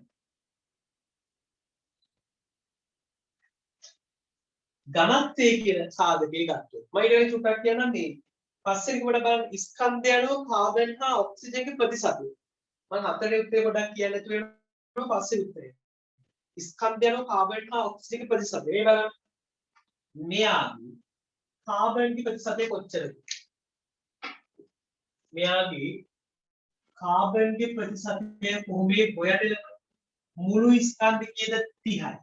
ඝනත්වය කියන සාධකයේ ගත්තොත් මම ඊට වඩා චුට්ටක් කියන්නම් මේ පස්සේ කොට බලන්න ස්කන්ධයන්ව කාබන් හා ඔක්සිජන්ගේ ප්‍රතිශතය. මම හතරේ උත්තරේ ගොඩක් කියන්න තුන පස්සේ උත්තරේ. ස්කන්ධයන්ව කාබන් හා ඔක්සිජන්ගේ ප්‍රතිශතය. මේ බලන්න. මෙයාගේ කාබන්ගේ ප්‍රතිශතය කොච්චරද? මෙයාගේ කාබන්ගේ ප්‍රතිශතය කොහොමද හොයන්නේ? මුළු ස්කන්ධකයේද 30යි.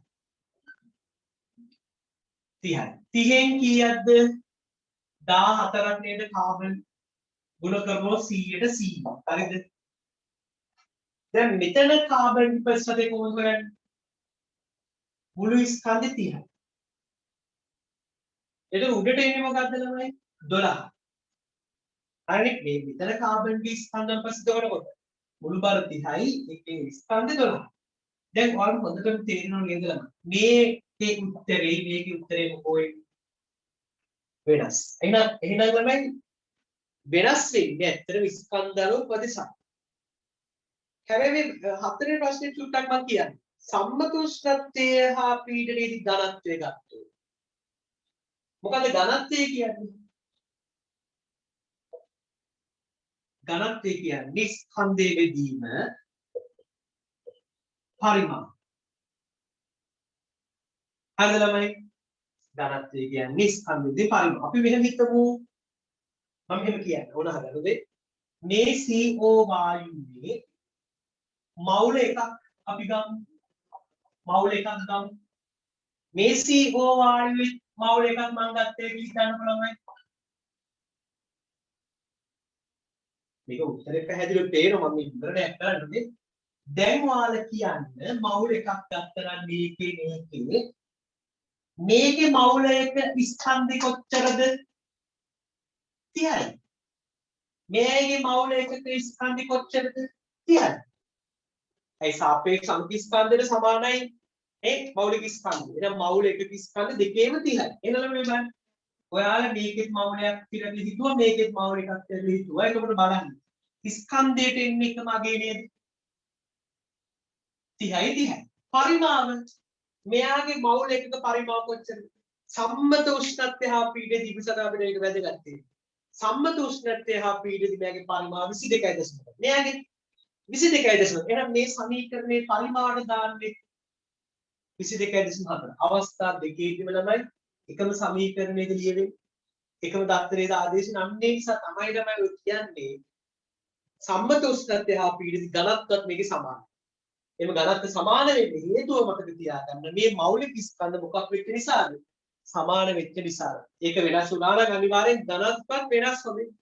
30න් කීයක්ද? 14ක් නේද කාබන් ගුණ කරනවා 100ට 100. හරිද? දැන් මෙතන කාබන් ප්‍රතිශතය කොහොමද හොයන්නේ? මුළු ස්කන්ධෙ 30යි. ඒක උඩට එන්නේ මොකද්ද ළමයි? 12. හරිනේ මේ මෙතන කාබන්ගේ ස්කන්ධන් ප්‍රතිශතය කරනකොට මුළු බර 30යි ඒකේ ස්කන්ධ 12. දැන් ඔයාලට හොඳටම තේරෙනවා නේද ළමයි? මේකේ උත්තරේ මොකෝයි? වෙනස්. එහෙනම් ළමයි වෙනස් වෙන්නේ ඇත්තටම ස්කන්ධවල ප්‍රතිශත. හැබැයි මේ හතරේ ප්‍රශ්නේ චුට්ටක් මම කියන්නේ. සම්මත උෂ්ණත්වය හා පීඩනයේදී ඝනත්වය ගත්තොත්. මොකද ඝනත්වය කියන්නේ? ඝනත්වය කියන්නේ ස්කන්ධයේ බෙදීම පරිමාණ. හරිද ළමයි? ඝනත්වය කියන්නේ ස්කන්ධයේ පරිමාණ. අපි මෙහෙම හිතමු. මම මෙහෙම කියන්නේ ඕන හදන්නද? මේ CO වායුවේ මවුල එකක් අපි ගමු. මවුල එකක් ගමු. මේ CO වායුවේ මවුල එකක් මම ගත්තේ කියලා හිතන්න පුළුවන්. මේක උත්තරේ පැහැදිලිව තේරෙනවා මම ඉස්සරහට කරන්නේ. දැන් ඔයාලා කියන්න මවුල එකක් ගත්තා නම් මේකේ මවුල එක ස්කන්ධي කොච්චරද? 30යි. මේකේ මවුල එකක ස්කන්ධي කොච්චරද? 30යි. ඒ සාපේක්ෂ අංක ස්කන්ධයට සමානයි මෞලික ස්කන්ධ. එහෙනම් මෞල එකක ස්කන්ධ දෙකේම 30යි. එහෙනම් මේ බලන්න. ඔයාලා මේකෙත් මෞලයක් කියලා හිතුවා මේකෙත් මෞල එකක් කියලා හිතුවා. එතකොට බලන්න. ස්කන්ධයට එන්නේ එකම අගේ නේද? 30යි 30යි. පරිමාව මෙයාගේ මෞල එකක පරිමාව කොච්චරද? සම්මත උෂ්ණත්වය හා පීඩනය දිවිසදා අපිට ඒක වැදගත් තියෙනවා. සම්මත උෂ්ණත්වය හා පීඩනය මෙයාගේ පරිමාව 22.5. මෙයාගේ 22.5. එහෙනම් මේ සමීකරණයේ පරිමාවට දාන්නේ 22.4. අවස්ථා දෙකේදීම ළමයි එකම සමීකරණයක ලියවෙන්නේ. එකම දත්තරේ ආදේශ නම් නිසා තමයි ඔය කියන්නේ සම්මත උෂ්ණත්වය හා පීඩනය ඝනත්වත් මේකේ සමානයි. එම ඝනත්ව සමාන වෙන්නේ හේතුව මතක තියාගන්න මේ මෞලික ස්කන්ධ මොකක් වෙච්ච නිසාද? සමාන වෙච්ච නිසා. ඒක වෙනස් වුණා නම් අනිවාර්යෙන් ඝනත්වත් වෙනස් වෙන්නේ.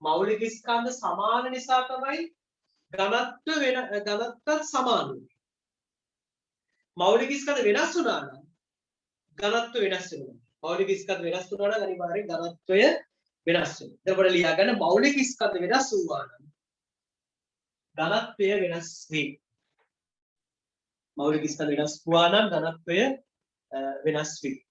මෞලික ස්කන්ධ සමාන නිසා තමයි ඝනත්වත් සමාන වෙන්නේ. මෞලික ස්කන්ධ වෙනස් වුණා නම් ඝනත්ව වෙනස් වෙනවා. මෞලික ස්කන්ධ වෙනස් වුණා නම් අනිවාර්යෙන් ඝනත්වය වෙනස් වෙනවා. එතකොට ලියා ගන්න මෞලික ස්කන්ධ වෙනස් වුණා නම් ඝනත්වය වෙනස් වෙයි. මෞලික ස්කන්ධ වෙනස් වුණා නම් ඝනත්වය වෙනස් වෙයි.